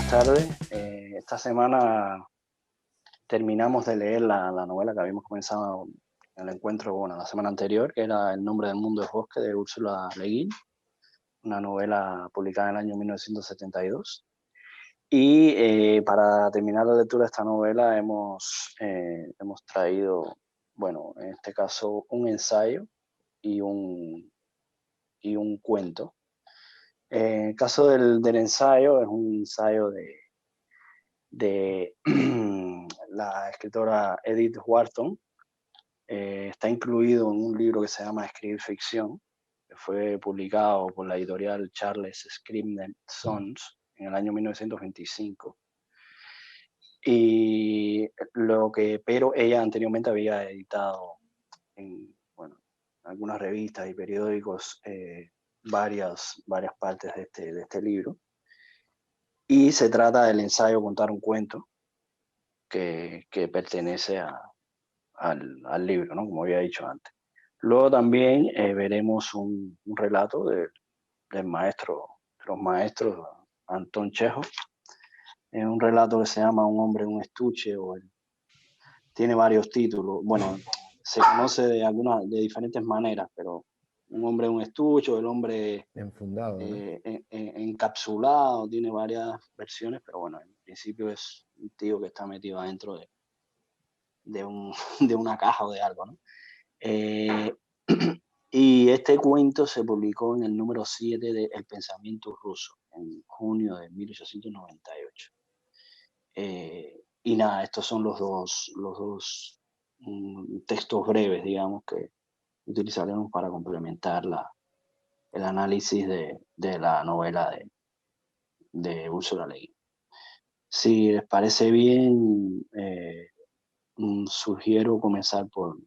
tardes. Esta semana terminamos de leer la novela que habíamos comenzado en el encuentro, bueno, la semana anterior, que era El nombre del mundo es bosque, de Úrsula Le Guin, una novela publicada en el año 1972. Y para terminar la lectura de esta novela hemos traído, bueno, en este caso un ensayo y un cuento. En el caso del ensayo, es un ensayo de la escritora Edith Wharton. Está incluido en un libro que se llama Escribir ficción, que fue publicado por la editorial Charles Scribner Sons en el año 1925. Pero ella anteriormente había editado en, bueno, algunas revistas y periódicos varias partes de este libro. Y se trata del ensayo Contar un cuento, que pertenece al libro, ¿no? Como había dicho antes. Luego también veremos un relato del maestro, de los maestros, Anton Chekhov. Es un relato que se llama Un hombre en un estuche, tiene varios títulos. Bueno, se conoce de diferentes maneras, pero Un hombre en un estuche, El hombre enfundado, ¿no? encapsulado, tiene varias versiones, pero bueno, en principio es un tío que está metido adentro de una caja o de algo, ¿no? Y este cuento se publicó en el número 7 de El pensamiento ruso, en junio de 1898. Y nada, estos son los dos textos breves, digamos, que utilizaremos para complementar el análisis de la novela de Úrsula Le Guin. Si les parece bien, sugiero comenzar por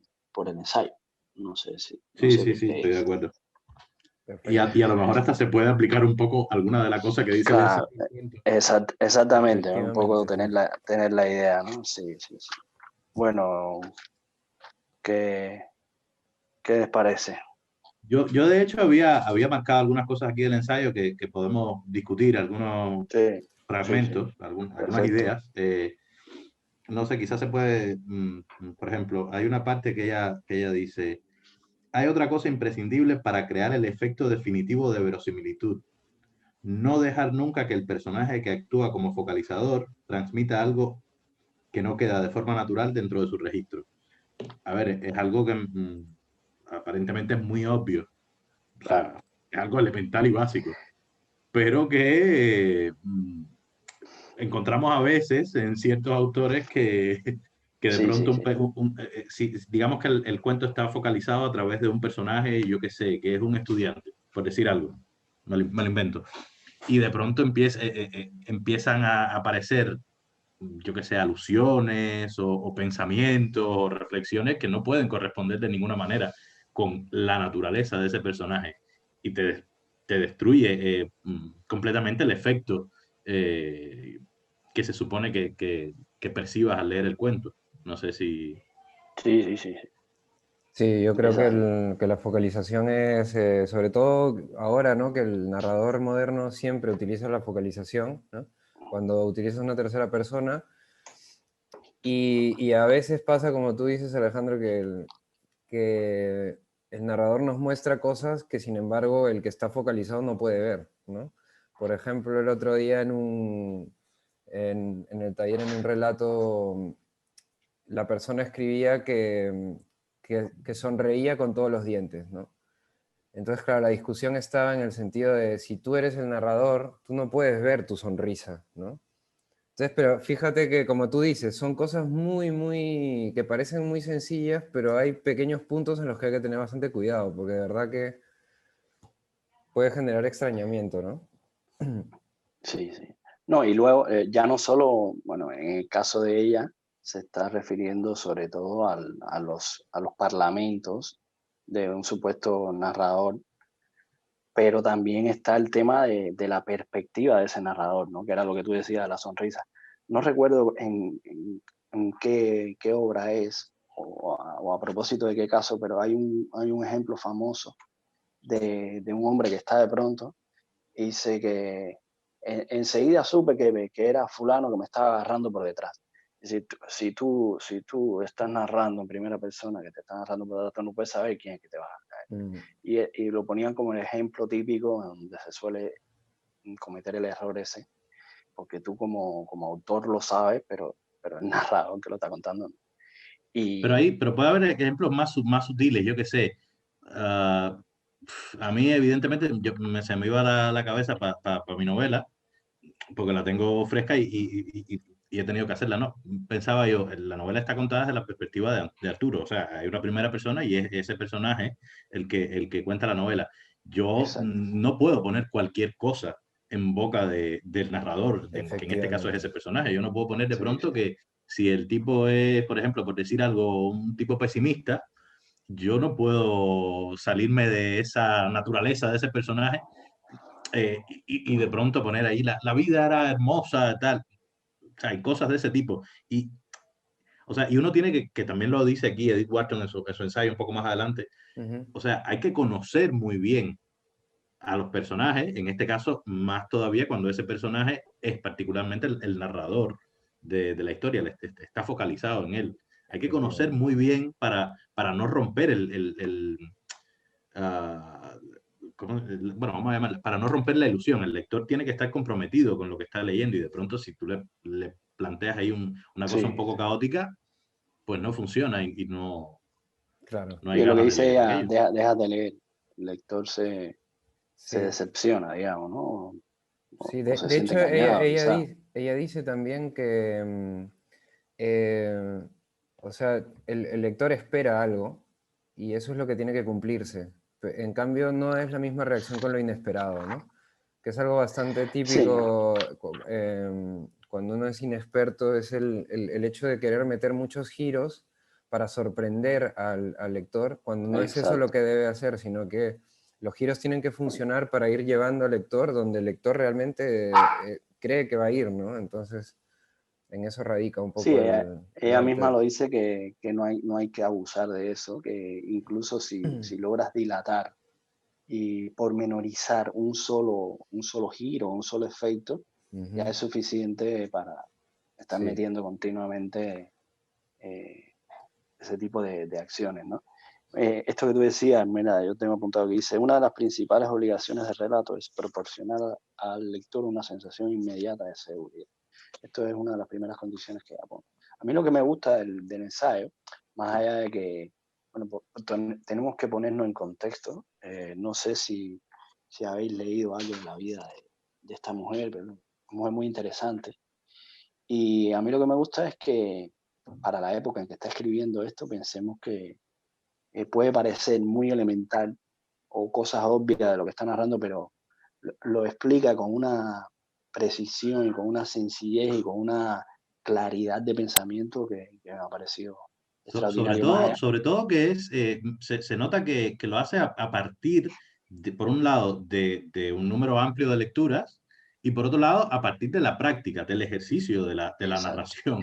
el ensayo. No sé Sí, qué estoy de creéis. acuerdo. Y Perfecto. a lo mejor hasta se puede aplicar un poco alguna de las cosas que dice el ensayo. Claro, exactamente, ¿no? Un poco Efectivamente, tener la idea, ¿no? Sí. Bueno, ¿qué les parece? Yo de hecho había marcado algunas cosas aquí del ensayo que podemos discutir, algunos Sí, fragmentos, algunas perfecto. ideas. No sé, quizás se puede, por ejemplo, hay una parte que ella dice, hay otra cosa imprescindible para crear el efecto definitivo de verosimilitud. No dejar nunca que el personaje que actúa como focalizador transmita algo que no queda de forma natural dentro de su registro. A ver, es algo que aparentemente es muy obvio, o sea, Claro. es algo elemental y básico, pero que encontramos a veces en ciertos autores que de Sí. pronto, digamos que el cuento está focalizado a través de un personaje, yo qué sé, que es un estudiante, por decir algo, me lo invento, y de pronto empiezan a aparecer, yo qué sé, alusiones o pensamientos o reflexiones que no pueden corresponder de ninguna manera con la naturaleza de ese personaje y te destruye completamente el efecto que se supone que percibas al leer el cuento. No sé si... Sí. sí, yo creo Esa, que la focalización es, sobre todo ahora, ¿no? Que el narrador moderno siempre utiliza la focalización, ¿no? Cuando utiliza una tercera persona. Y a veces pasa, como tú dices, Alejandro, que el narrador nos muestra cosas que, sin embargo, el que está focalizado no puede ver, ¿no? Por ejemplo, el otro día en el taller, en un relato, la persona escribía que sonreía con todos los dientes, ¿no? Entonces, claro, la discusión estaba en el sentido de si tú eres el narrador, tú no puedes ver tu sonrisa, ¿no? Entonces, pero fíjate que, como tú dices, son cosas que parecen muy sencillas, pero hay pequeños puntos en los que hay que tener bastante cuidado, porque de verdad que puede generar extrañamiento, ¿no? sí. No, y luego ya no solo, bueno, en el caso de ella, se está refiriendo sobre todo a los parlamentos de un supuesto narrador, pero también está el tema de la perspectiva de ese narrador, ¿no? Que era lo que tú decías de la sonrisa. No recuerdo en qué obra es o a propósito de qué caso, pero hay un ejemplo famoso de un hombre que está de pronto y dice enseguida supe que era fulano que me estaba agarrando por detrás. Es decir, si tú estás narrando en primera persona, que te están narrando por detrás, tú no puedes saber quién es que te va a caer. Y lo ponían como el ejemplo típico donde se suele cometer el error ese, porque tú como autor lo sabes, pero el narrador que lo está contando no. Pero puede haber ejemplos más sutiles, yo qué sé. A mí, evidentemente, se me iba la cabeza para mi novela, porque la tengo fresca y he tenido que hacerla, ¿no? Pensaba yo, la novela está contada desde la perspectiva de Arturo, o sea, hay una primera persona y es ese personaje el que cuenta la novela. Yo Exacto. no puedo poner cualquier cosa en boca del narrador, que en este caso es ese personaje. Yo no puedo poner de pronto que si el tipo es, por ejemplo, por decir algo, un tipo pesimista, yo no puedo salirme de esa naturaleza de ese personaje y de pronto poner ahí la vida era hermosa, tal. O sea, hay cosas de ese tipo. O sea, y uno tiene que también lo dice aquí Edith Wharton en su ensayo un poco más adelante, o sea, hay que conocer muy bien a los personajes, en este caso más todavía cuando ese personaje es particularmente el narrador de la historia, está focalizado en él. Hay que conocer muy bien para no romper bueno, vamos a llamarlo, para no romper la ilusión. El lector tiene que estar comprometido con lo que está leyendo y de pronto si tú le planteas ahí una cosa un poco caótica, pues no funciona y no, Claro. no hay Y lo que ganas de dice leer ella, aquello. deja de leer. El lector se decepciona, digamos, ¿no? Sí, O se de siente hecho engañado, quizás. ella dice también que, o sea, el lector espera algo y eso es lo que tiene que cumplirse. En cambio, no es la misma reacción con lo inesperado, ¿no? Que es algo bastante Sí, típico cuando uno es inexperto, es el hecho de querer meter muchos giros para sorprender al lector, cuando no es eso lo exacto. que debe hacer, sino que los giros tienen que funcionar para ir llevando al lector donde el lector realmente cree que va a ir, ¿no? Entonces, en eso radica un Sí, poco el ella arte. misma lo dice que no hay que abusar de eso, que incluso si logras dilatar y pormenorizar un solo giro, un solo efecto, ya es suficiente para estar Sí, metiendo continuamente ese tipo de acciones, ¿no? Esto que tú decías, mira, yo tengo apuntado que dice, una de las principales obligaciones del relato es proporcionar al lector una sensación inmediata de seguridad. Esto es una de las primeras condiciones que pongo. A mí lo que me gusta del ensayo, más allá de que, bueno, tenemos que ponernos en contexto. No sé si habéis leído algo de la vida de esta mujer, pero es una mujer muy interesante. Y a mí lo que me gusta es que para la época en que está escribiendo esto, pensemos que puede parecer muy elemental o cosas obvias de lo que está narrando, pero lo explica con una precisión y con una sencillez y con una claridad de pensamiento que me ha parecido extraordinario. Más allá. Sobre todo que se nota que lo hace a partir, por un lado, de un número amplio de lecturas y por otro lado, a partir de la práctica, del ejercicio de la Exacto, narración.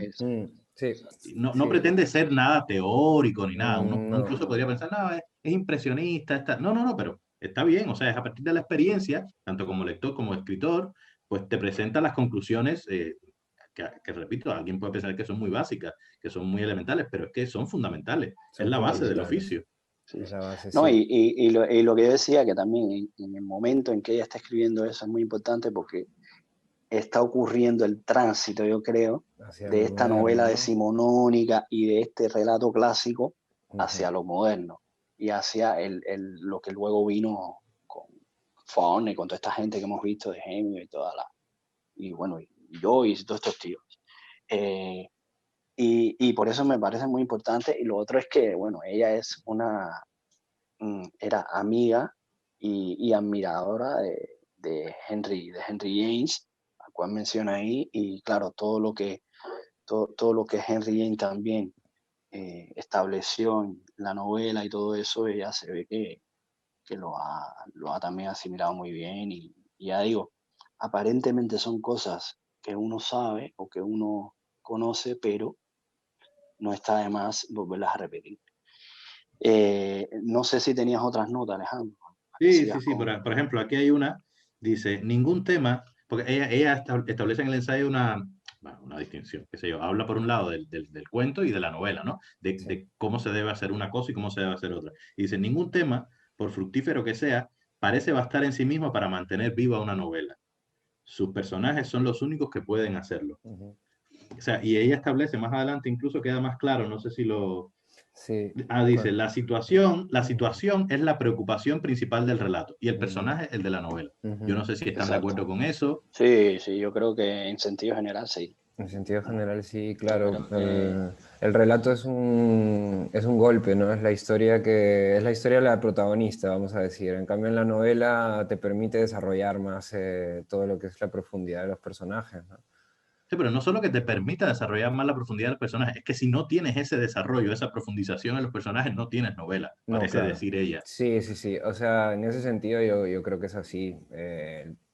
sí, No sí. pretende ser nada teórico ni nada. Uno No, incluso podría pensar, no, es impresionista. No, pero está bien. O sea, es a partir de la experiencia, tanto como lector como escritor, pues te presenta las conclusiones que repito, alguien puede pensar que son muy básicas, que son muy elementales, pero es que son fundamentales. Es son la base del fundamentales. oficio. sí, Es sí. la base, No, sí. y lo que yo decía, que también en el momento en que ella está escribiendo eso es muy importante porque está ocurriendo el tránsito, yo creo, Hacia de lo esta novela moderno, ¿no? decimonónica y de este relato clásico Ujú. hacia lo moderno y hacia lo que luego vino con Faulkner, con toda esta gente que hemos visto de Hemingway y bueno, y Joyce y todos estos tíos. Eh, y por eso me parece muy importante. Y lo otro es que, bueno, ella es era amiga y admiradora de Henry James, al cual menciona ahí, y claro, todo lo que Henry James también estableció en la novela y todo eso, ella se ve que lo ha también asimilado muy bien y ya digo, aparentemente son cosas que uno sabe o que uno conoce, pero no está de más volverlas a repetir. No sé si tenías otras notas, Alejandro, las que Sí, sigas sí, sí. con... Por ejemplo, aquí hay una, dice, ningún tema porque ella establece en el ensayo una distinción, qué sé yo, habla por un lado del cuento y de la novela, ¿no? Sí. De cómo se debe hacer una cosa y cómo se debe hacer otra. Y dice, ningún tema, por fructífero que sea, parece bastar en sí mismo para mantener viva una novela. Sus personajes son los únicos que pueden hacerlo. Ujú. O sea, y ella establece más adelante, incluso queda más claro, no sé si lo... Sí. Dice, la Ujú. situación es la preocupación principal del relato y el Ujú. personaje el de la novela. Yo Ujú. no sé si están de Exacto. acuerdo con eso. Sí, sí, yo creo que en sentido general sí. En sentido general, sí, Yo claro. creo que El relato es un golpe, ¿no? Es la historia es la historia de la protagonista, vamos a decir. En cambio, en la novela te permite desarrollar más todo lo que es la profundidad de los personajes, ¿no? Sí, pero no solo que te permita desarrollar más la profundidad del personaje, es que si no tienes ese desarrollo, esa profundización en los personajes, no tienes novela, No, parece claro. decir ella. Sí, sí, sí. O sea, en ese sentido yo creo que es así.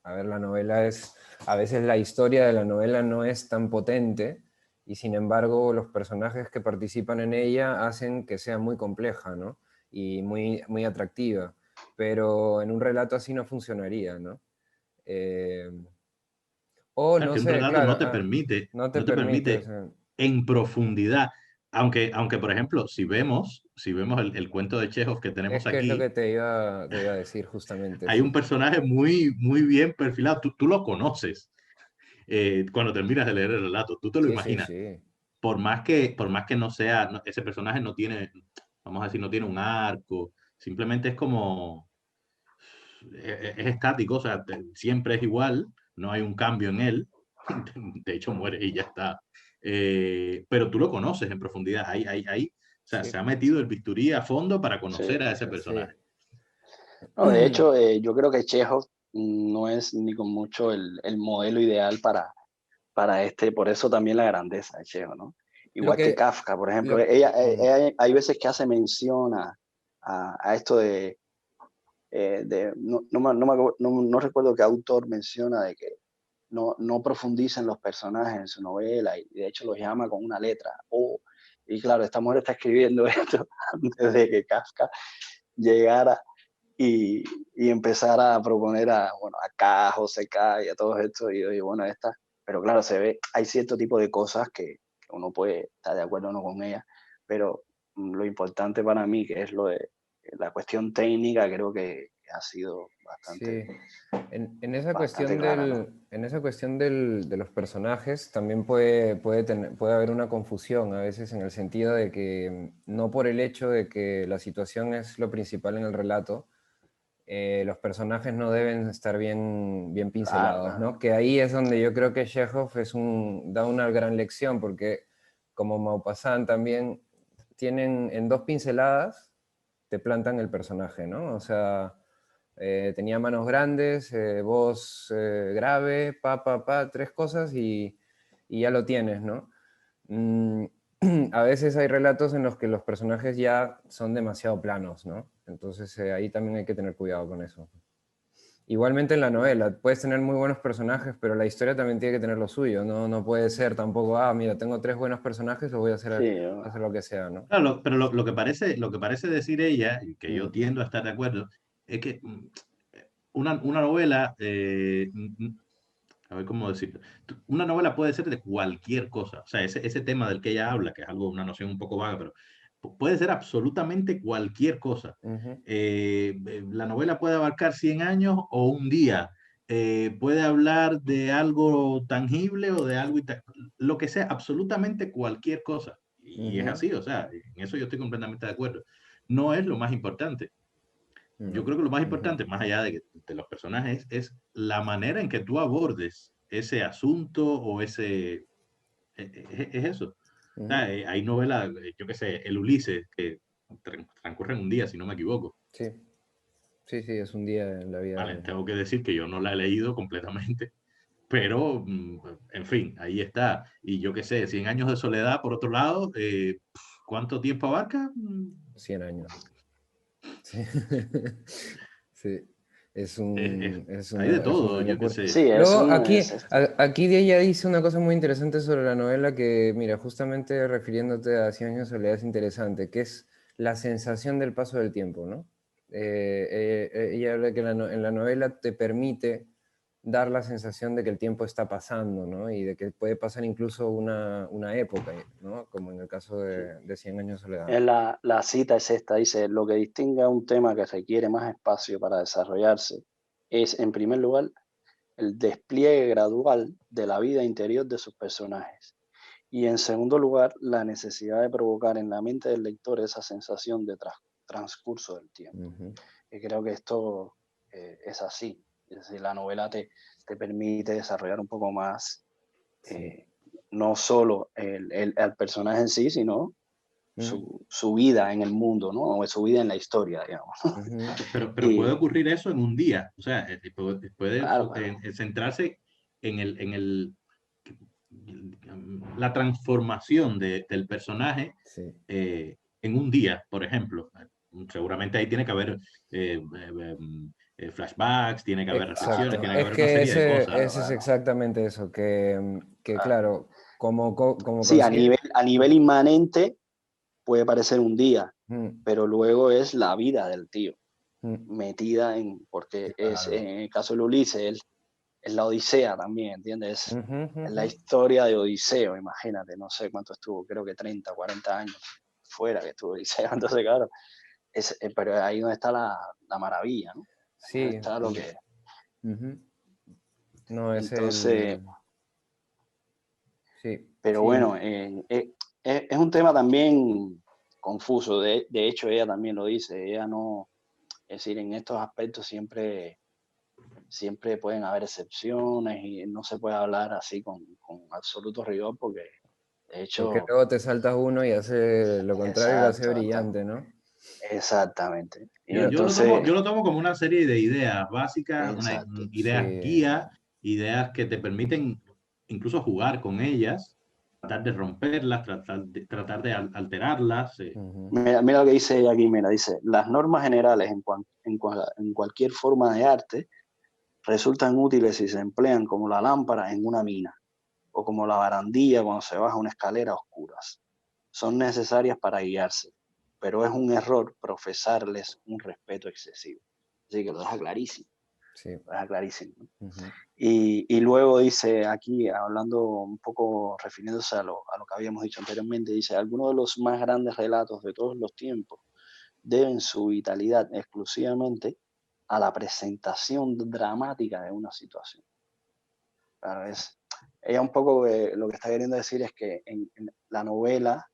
A ver, la novela es, a veces la historia de la novela no es tan potente y sin embargo los personajes que participan en ella hacen que sea muy compleja, ¿no? Y muy atractiva. Pero en un relato así no funcionaría, ¿no? Eh, o Claro, no que un sé, relato claro, no te permite, no te no te permite, o permite sea, en profundidad. Aunque, por ejemplo, si vemos el cuento de Chekhov que es tenemos que es lo aquí, que te iba a decir justamente, hay un sí. personaje muy, muy bien perfilado. Tú lo conoces cuando terminas de leer el relato, tú te lo Sí, sí, imaginas. sí. Por más que no sea, ese personaje no tiene, vamos a decir, no tiene un arco, simplemente es como, es estático, o sea, siempre es igual, no hay un cambio en él, de hecho muere y ya está. Pero tú lo conoces en profundidad, o sea, Sí, se ha metido el bisturí a fondo para sí. conocer a ese sí. personaje. No, de hecho, yo creo que Chekhov no es ni con mucho el modelo ideal para este, por eso también la grandeza de Chekhov, ¿no? Lo Igual que que, Kafka, por ejemplo, lo, mm, hay veces que hace mención a esto no recuerdo qué autor menciona de que no profundiza en los personajes en su novela y de hecho los llama con una letra O. Y claro, esta mujer está escribiendo esto antes de que Kafka llegara y, y empezar a proponer bueno, a K, a José K y a todos estos, y yo digo, bueno, pero claro, hay cierto tipo de cosas que uno puede estar de acuerdo o no con ellas, pero lo importante para mí, que es lo de la cuestión técnica, creo que ha sido sí. bastante, En esa bastante cuestión clara, ¿no? en esa cuestión de los personajes también puede haber una confusión a veces en el sentido de que no por el hecho de que la situación es lo principal en el relato, los personajes no deben estar bien Claro, pincelados, claro. ¿no? Que ahí es donde yo creo que Chekhov da una gran lección, porque como Maupassant también tienen en dos pinceladas, te plantan el personaje, ¿no? O sea, tenía manos grandes, voz grave, tres cosas y ya lo tienes, ¿no? Mm, a veces hay relatos en los que los personajes ya son demasiado planos, ¿no? Entonces ahí también hay que tener cuidado con eso. Igualmente en la novela, puedes tener muy buenos personajes, pero la historia también tiene que tener lo suyo, ¿no? No puede ser tampoco, mira, tengo tres buenos personajes, los voy a Sí, hacer lo que sea, ¿no? Claro, pero lo que parece decir ella, y que yo Mm, tiendo a estar de acuerdo, es que una novela, a ver cómo decirlo, una novela puede ser de cualquier cosa, o sea, ese tema del que ella habla, que es algo, una noción un poco vaga, pero puede ser absolutamente cualquier cosa. ujú, La novela puede abarcar 100 años o un día, puede hablar de algo tangible o de algo, lo que sea, absolutamente cualquier cosa. Y es ujú, así, o sea, en eso yo estoy completamente de acuerdo. No es lo más importante. Yo no, creo que lo más ujú, importante, más allá de los personajes, es la manera en que tú abordes ese asunto o es eso. O ujú. sea, hay novelas, yo qué sé, el Ulises, que transcurre en un día, si no me equivoco. Sí, sí, sí, es un día en la vida Vale, de... tengo que decir que yo no la he leído completamente, pero, en fin, ahí está. Y yo qué sé, Cien años de soledad, por otro lado, ¿cuánto tiempo abarca? 100 años. Sí, sí. Hay de Es todo, una yo qué locura. sé. sí, Luego, es esto. aquí de ella dice una cosa muy interesante sobre la novela que, mira, justamente refiriéndote a Cien años de soledad es interesante, que es la sensación del paso del tiempo, ¿no? Ella habla que en la novela te permite dar la sensación de que el tiempo está pasando, ¿no? Y de que puede pasar incluso una época, ¿no? Como en el caso de 100 años de soledad. La cita es esta, dice, lo que distingue a un tema que requiere más espacio para desarrollarse es, en primer lugar, el despliegue gradual de la vida interior de sus personajes. Y en segundo lugar, la necesidad de provocar en la mente del lector esa sensación de transcurso del tiempo. Ujú. Y creo que esto es así. Es decir, la novela te permite desarrollar un poco más, Sí. no solo el personaje en sí, sino su vida en el mundo, ¿no? O su vida en la historia, digamos. Ujú. Pero puede Y ocurrir eso en un día. O sea, puede claro, claro. centrarse la transformación del personaje Sí. en un día, por ejemplo. Seguramente ahí tiene que haber flashbacks, tiene que haber reflexiones, Exacto. tiene que Es haber una que serie de cosas. Claro, ese es claro, exactamente eso, que claro. claro, como Sí, consigue... a nivel inmanente puede parecer un día, Mm, pero luego es la vida del tío mm, metida en, porque es, claro. en el caso de Ulises, es la Odisea también, ¿entiendes? Ujú, Es ujú. la historia de Odiseo, imagínate, no sé cuánto estuvo, creo que 30, 40 años fuera que estuvo Odiseo, entonces claro, pero ahí donde está la maravilla, ¿no? Ahí donde Sí. está lo que... Ujú. No, es Entonces, el... Sí, pero sí. bueno, es un tema también confuso, de hecho ella también lo dice, ella no, es decir, en estos aspectos siempre pueden haber excepciones y no se puede hablar así con absoluto rigor porque de Porque hecho, luego te saltas uno y hace lo contrario y lo hace exacto, brillante, ¿no? exactamente. Y Yo entonces, yo lo tomo como una serie de ideas básicas, exacto, ideas Sí. guía, ideas que te permiten incluso jugar con ellas, tratar de romperlas, tratar de alterarlas. Ujú. mira lo que dice ella aquí, mira, dice, las normas generales en cualquier forma de arte resultan útiles si se emplean como la lámpara en una mina o como la barandilla cuando se baja una escalera a oscuras. Son necesarias para guiarse, pero es un error profesarles un respeto excesivo. Así que lo deja clarísimo, Sí. lo deja clarísimo. Ujú. Y luego dice aquí, hablando un poco, refiriéndose a lo que habíamos dicho anteriormente, dice, algunos de los más grandes relatos de todos los tiempos deben su vitalidad exclusivamente a la presentación dramática de una situación. Claro, ella un poco lo que está queriendo decir es que en la novela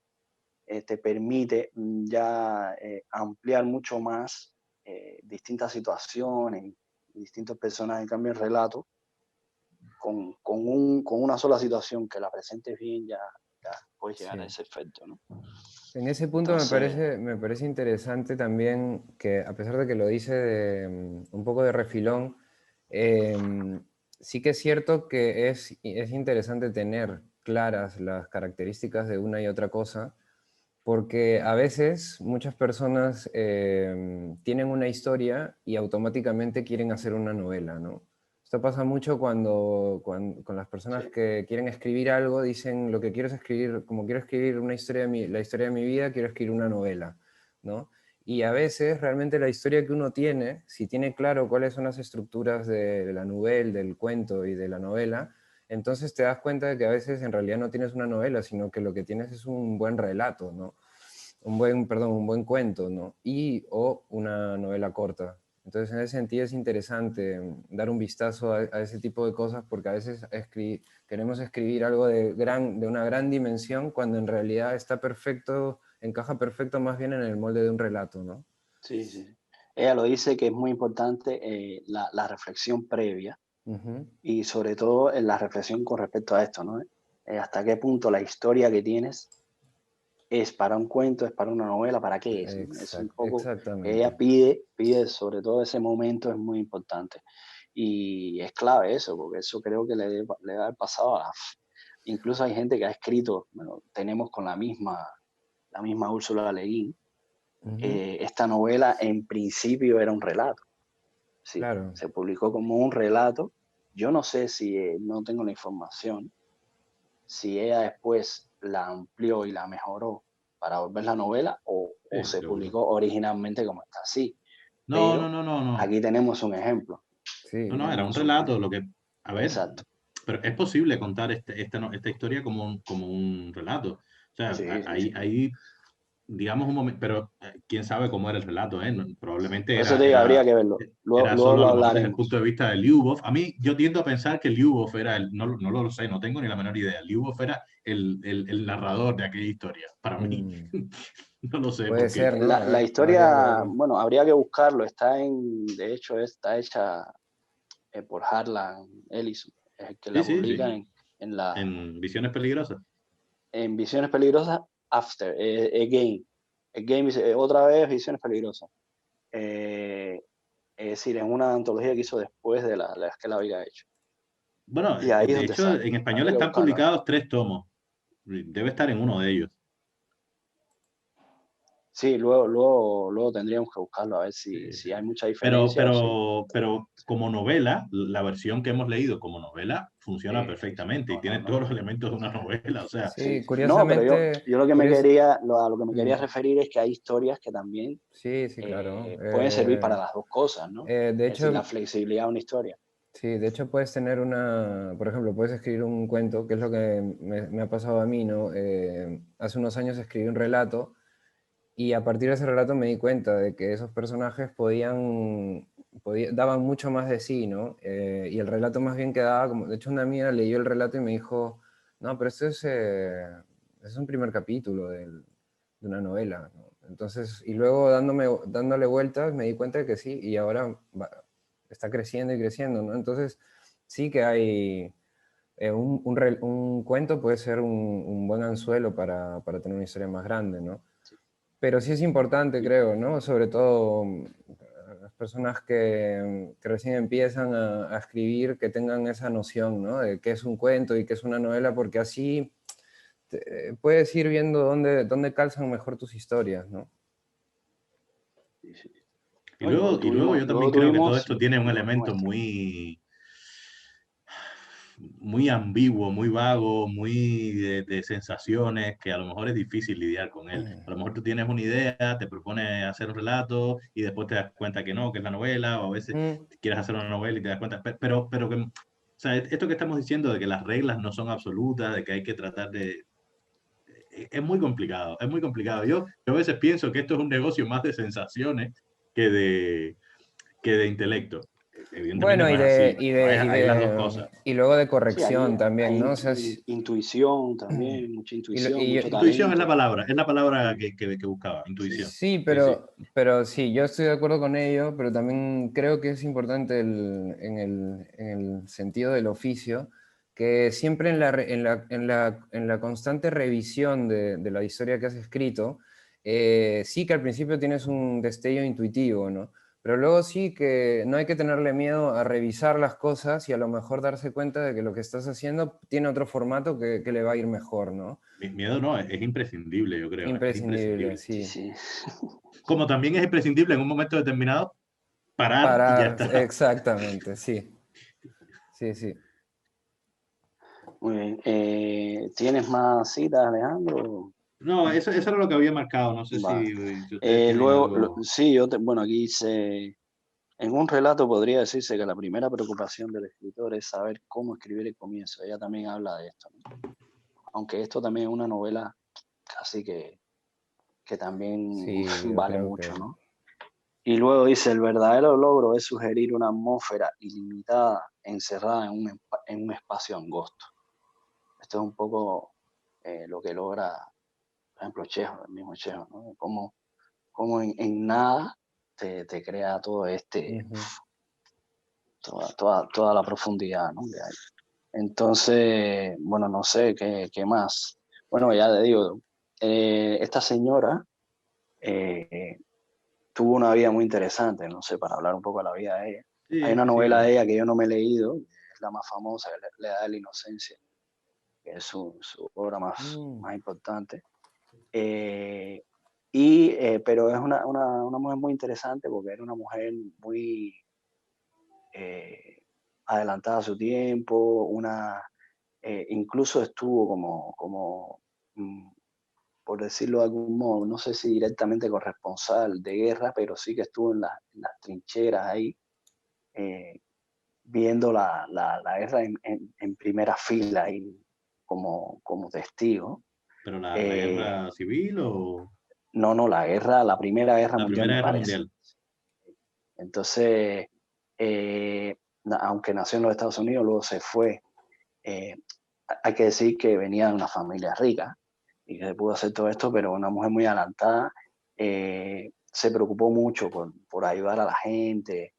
te permite ya ampliar mucho más distintas situaciones, distintos personajes. En cambio, el relato, con una sola situación que la presentes bien, ya puedes llegar a Sí. ese efecto, ¿no? En ese punto Entonces, me parece interesante también que, a pesar de que lo dice un poco de refilón, sí que es cierto que es interesante tener claras las características de una y otra cosa, porque a veces muchas personas tienen una historia y automáticamente quieren hacer una novela, ¿no? Esto pasa mucho con las personas sí, que quieren escribir algo, dicen lo que quiero es escribir, como quiero escribir una historia la historia de mi vida, quiero escribir una novela, ¿no? Y a veces realmente la historia que uno tiene, si tiene claro cuáles son las estructuras de la novela, del cuento y de la novela, entonces te das cuenta de que a veces en realidad no tienes una novela, sino que lo que tienes es un buen relato, ¿no? Un buen cuento, ¿no? O una novela corta. Entonces, en ese sentido es interesante dar un vistazo a ese tipo de cosas porque a veces queremos escribir algo de una gran dimensión cuando en realidad está perfecto, encaja perfecto más bien en el molde de un relato, ¿no? sí, sí. Ella lo dice que es muy importante la reflexión previa Ujú. y sobre todo en la reflexión con respecto a esto, ¿no? ¿Hasta qué punto la historia que tienes es para un cuento, es para una novela, para qué es? ¿No? Es un poco que ella Exactamente. pide sobre todo ese momento, es muy importante. Y es clave eso, porque eso creo que le debe haber pasado incluso hay gente que ha escrito, bueno, tenemos con la misma Úrsula Le Guin, Ujú. esta novela en principio era un relato, sí, Claro. se publicó como un relato. Yo no sé si, no tengo la información, si ella después la amplió y la mejoró para volver la novela o Sí, se seguro. publicó originalmente como está así. No, no, Pero no, no, no. aquí tenemos un ejemplo. Sí. No, no, era un Tenemos un relato. ejemplo. A ver, Exacto. pero es posible contar esta historia como un relato. O sea, Sí, sí, sí. hay, digamos, un momento, pero quién sabe cómo era el relato, ¿eh? Probablemente Por eso te digo, habría que verlo. era Luego solo a lo lo mejor desde el punto hablaremos. de vista de Lyubov. A mí, yo tiendo a pensar que Lyubov era no lo sé, no tengo ni la menor idea. Lyubov era el narrador de aquella historia, para mí. Mm, No lo sé puede por qué. ser, ¿no? La Habría que historia, verlo. bueno, habría que buscarlo. De hecho, está hecha por Harlan Ellison, es el que Sí, la sí, publica sí. En Visiones Peligrosas. en Visiones Peligrosas After, Again. Again, otra vez Visiones Peligrosas. Es decir, es una antología que hizo después de las que la había hecho. Bueno, Y ahí es de donde hecho, sale. en español Habría que están buscarlo. publicados 3 tomos. Debe estar en uno de ellos. Sí, luego tendríamos que buscarlo a ver Sí, si sí. hay mucha Pero, diferencia o si. pero como novela, la versión que hemos leído como novela funciona Sí, sí, sí. perfectamente y tiene No. todos los elementos de una novela. O sea, Sí, Sí, sí. No, pero curiosamente, yo lo que me quería, a lo que me mm, quería referir es que hay historias que también sí, sí, claro. pueden servir para las dos cosas, ¿no? De Es decir, la hecho, flexibilidad de una historia. sí, de hecho puedes tener por ejemplo, puedes escribir un cuento, que es lo que me ha pasado a mí, ¿no? Hace unos años escribí un relato y a partir de ese relato me di cuenta de que esos personajes daban mucho más de sí, ¿no? Y el relato más bien quedaba como, de hecho una amiga leyó el relato y me dijo, no, pero es un primer capítulo de una novela, ¿no? Entonces, y luego dándole vueltas me di cuenta de que sí, y ahora está creciendo y creciendo, ¿no? Entonces, sí que hay, un cuento puede ser un buen anzuelo para tener una historia más grande, ¿no? Sí. Pero sí es importante, Y, creo, ¿no? Sobre todo las personas que recién empiezan a escribir, que tengan esa noción, ¿no? De qué es un cuento y qué es una novela, porque así puedes ir viendo dónde calzan mejor tus historias, ¿no? sí, sí. y No, y luego yo luego también creo que todo tuvimos esto tiene un los elemento nuestros. muy ambiguo, muy vago, muy de sensaciones, que a lo mejor es difícil lidiar con él. A lo mejor tú tienes una idea, te propones hacer un relato y después te das cuenta que no, que es la novela, o a veces Mm, quieres hacer una novela y te das cuenta, pero que, o sea, esto que estamos diciendo de que las reglas no son absolutas, de que hay que tratar de... Es muy complicado, es muy complicado. Yo a veces pienso que esto es un negocio más de sensaciones que de intelecto. Evidentemente Bueno, no es así, hay las dos cosas. y luego de Sí, ahí corrección también, hay ¿no? O sea, intuición también, mucha y, lo- intuición, y mucho yo- Intuición talento. es la palabra Sí, que buscaba, sí. intuición. Sí, Sí, sí. pero sí, yo estoy de acuerdo con ello, pero también creo que es importante en el sentido del oficio, que siempre en la constante revisión de la historia que has escrito, sí que al principio tienes un destello intuitivo, ¿no? Pero luego sí que no hay que tenerle miedo a revisar las cosas y a lo mejor darse cuenta de que lo que estás haciendo tiene otro formato que le va a ir mejor, ¿no? Miedo no, es imprescindible, yo creo, es Imprescindible, imprescindible. Sí, sí. sí. Como también es imprescindible en un momento determinado parar y ya Parar, está. exactamente, sí. Sí, sí. Muy bien. ¿Tienes más citas, Alejandro? No, eso era lo que había marcado. No sé Vale. si ustedes tienen algo. Sí, bueno, aquí dice, en un relato podría decirse que la primera preocupación del escritor es saber cómo escribir el comienzo. Ella también habla de esto, ¿no? Aunque esto también es una novela casi que también Sí, yo vale creo mucho, que... ¿no? Y luego dice, el verdadero logro es sugerir una atmósfera ilimitada encerrada en un espacio angosto. Esto es un poco lo que logra, por ejemplo, Chekhov, el mismo Chekhov, ¿no? Como en nada te crea todo Ujú. toda la profundidad, ¿no? Que hay. Entonces, bueno, no sé qué más. Bueno, ya te digo, esta señora eh, tuvo una vida muy interesante, no sé, para hablar un poco de la vida de ella. Hay Sí, una sí, sí, a novela ver. de ella que yo no me he leído, es la más famosa, La Edad de la Inocencia, que es su obra Mm, más importante. Eh, pero es una mujer muy interesante porque era una mujer muy eh, adelantada a su tiempo, incluso estuvo por decirlo de algún modo, no sé si directamente corresponsal de guerra, pero sí que estuvo en las trincheras ahí, eh, viendo la guerra en primera fila y como testigo. ¿Pero la guerra civil o...? No, la Primera Guerra La Mundial, Primera me Guerra parece. Mundial. Entonces, aunque nació en los Estados Unidos, luego se fue. Hay que decir que venía de una familia rica y que se pudo hacer todo esto, pero una mujer muy adelantada. Se preocupó mucho por ayudar a la gente,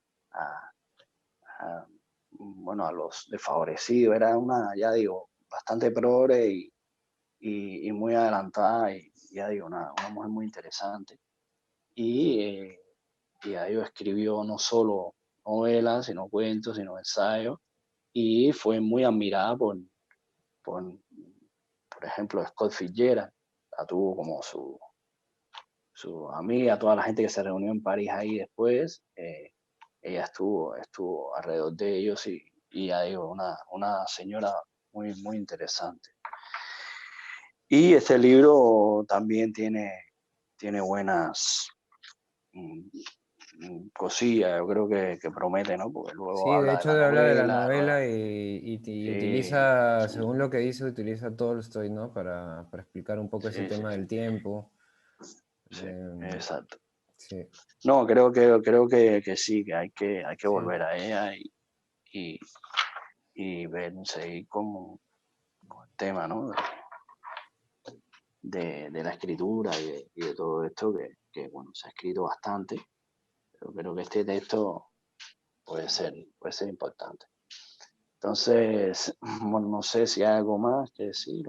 bueno, a los desfavorecidos. Era una, ya digo, bastante progre y muy adelantada, y ya digo, una mujer muy interesante. Y a ello escribió no solo novelas, sino cuentos, sino ensayos, y fue muy admirada por ejemplo, Scott Fitzgerald. La tuvo como su amiga, toda la gente que se reunió en París ahí después. Ella estuvo alrededor de ellos, y ya digo, una señora muy, muy interesante. Y este libro también tiene buenas cosillas, yo creo que promete, ¿no? Porque luego Sí, de habla de hecho la habla de la novela, novela y sí, utiliza, sí, según lo que dice, utiliza Tolstoy, ¿no? Para explicar un poco ese sí, tema del tiempo. sí, exacto. Sí, No, creo que sí, que hay que sí. volver a ella y ver, seguir con el tema, ¿no? De la escritura y de todo esto, que, bueno, se ha escrito bastante, pero creo que este texto puede ser importante. Entonces, bueno, no sé si hay algo más que decir.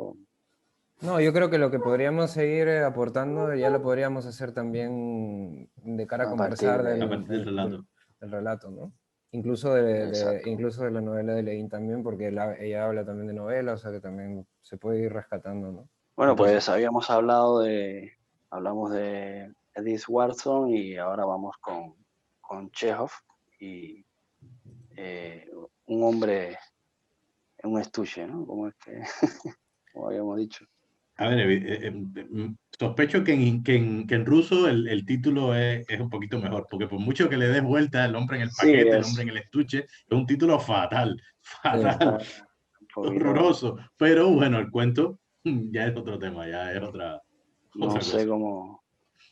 No, yo creo que lo que podríamos seguir aportando ya lo podríamos hacer también de cara a A partir conversar A de... partir del relato. del relato, ¿no? Incluso Exacto. incluso de la novela de Leguín también, porque ella habla también de novela, o sea que también se puede ir rescatando, ¿no? Bueno, Entonces, pues hablamos de Edith Wharton, y ahora vamos con Chekhov y un hombre en un estuche, ¿no? Como es que, como habíamos dicho. a ver, sospecho que en ruso el título es un poquito mejor, porque por mucho que le des vuelta el hombre en el Sí, paquete, el hombre en el estuche, es un título fatal, fatal, está un poquito, horroroso. Pero bueno, el cuento ya es otro tema, ya es no otra sé cosa. cómo.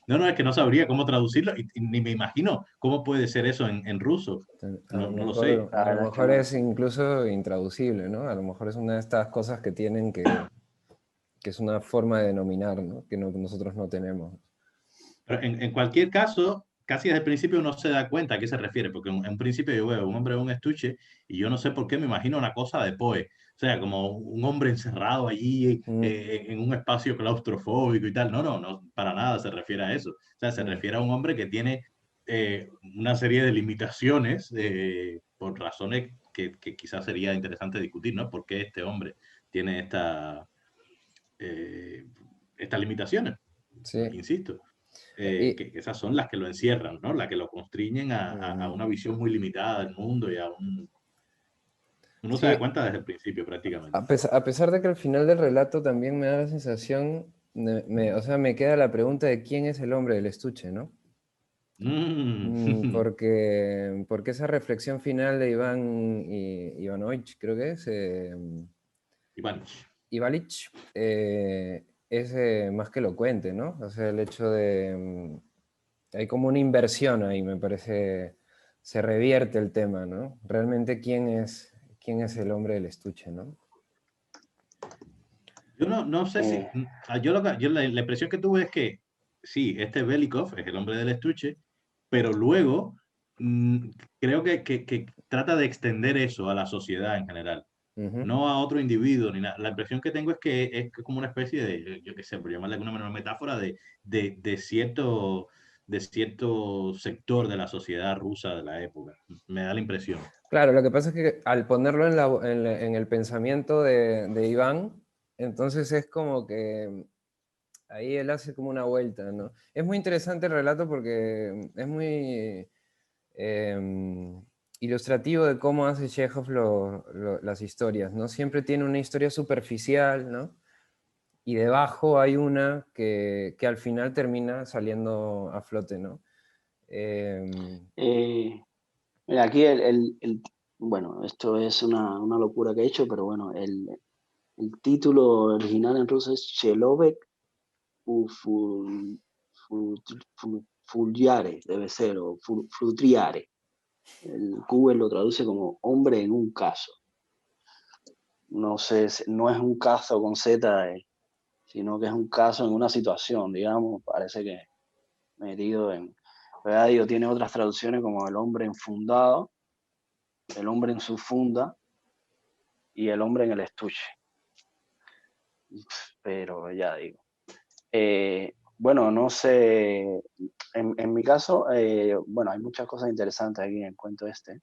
No, es que no sabría cómo traducirlo y ni me imagino cómo puede ser eso en ruso. No, no lo sé. La A lo verdad es que mejor no. es incluso intraducible, ¿no? A lo mejor es una de estas cosas que tienen que es una forma de denominar, ¿no? Que nosotros no tenemos. Pero en cualquier caso, casi desde el principio uno se da cuenta a qué se refiere, porque en un principio yo veo un hombre en un estuche y yo no sé por qué me imagino una cosa de Poe. O sea, como un hombre encerrado allí en un espacio claustrofóbico y tal. No, para nada se refiere a eso. O sea, se refiere a un hombre que tiene una serie de limitaciones por razones que quizás sería interesante discutir, ¿no? ¿Por qué este hombre tiene estas limitaciones? Sí. Insisto. Y, Que esas son las que lo encierran, ¿no? Las que lo constriñen a una visión muy limitada del mundo y a un... Uno se sí, da cuenta desde el principio prácticamente. a pesar de que al final del relato también me da la sensación, o sea, me queda la pregunta de quién es el hombre del estuche, ¿no? Mm. Porque esa reflexión final de Ivanovich, creo que es, Ivanich. Ivalich, es más que elocuente, ¿no? O sea, el hecho de... hay como una inversión ahí, me parece, se revierte el tema, ¿no? Realmente quién es el hombre del estuche, ¿no? Yo no sé si... yo la impresión que tuve es que sí, este Belikov es el hombre del estuche, pero luego mm, creo que trata de extender eso a la sociedad en general. Ujú. No a otro individuo ni nada. La impresión que tengo es que es como una especie de, yo qué sé, por llamarle de alguna manera, metáfora de cierto sector de la sociedad rusa de la época. Me da la impresión. Claro, lo que pasa es que al ponerlo en el pensamiento de Iván, entonces es como que ahí él hace como una vuelta, ¿no? Es muy interesante el relato porque es muy ilustrativo de cómo hace Chekhov las historias, ¿no? Siempre tiene una historia superficial, ¿no? Y debajo hay una que al final termina saliendo a flote, ¿no? Em, Mira, aquí Bueno, esto es una locura que he hecho, pero bueno, el título original en ruso es Chelovek Fulgiare, debe ser, o Frutriare. El Google lo traduce como hombre en un caso. No sé, no es un caso con Z, sino que es un caso en una situación, digamos, parece que metido en... ¿verdad? Tiene otras traducciones como el hombre enfundado, el hombre en su funda y el hombre en el estuche. Pero ya digo. Bueno, no sé, en mi caso, bueno, hay muchas cosas interesantes aquí en el cuento este.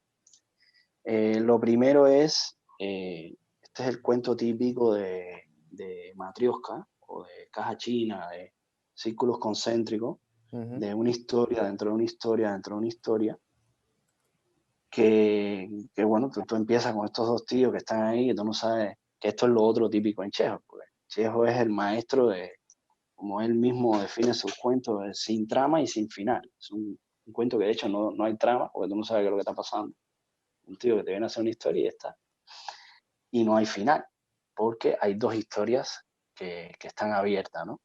Lo primero es, este es el cuento típico de Matrioska, o de caja china, de círculos concéntricos, de una historia dentro de una historia dentro de una historia, que bueno, tú empiezas con estos dos tíos que están ahí, y tú no sabes que esto es lo otro típico en Chekhov, porque Chekhov es el maestro de, como él mismo define sus cuentos, sin trama y sin final. Es un cuento que de hecho no hay trama, porque tú no sabes qué es lo que está pasando. Un tío que te viene a hacer una historia y ya está. Y no hay final, porque hay dos historias que están abiertas, ¿no?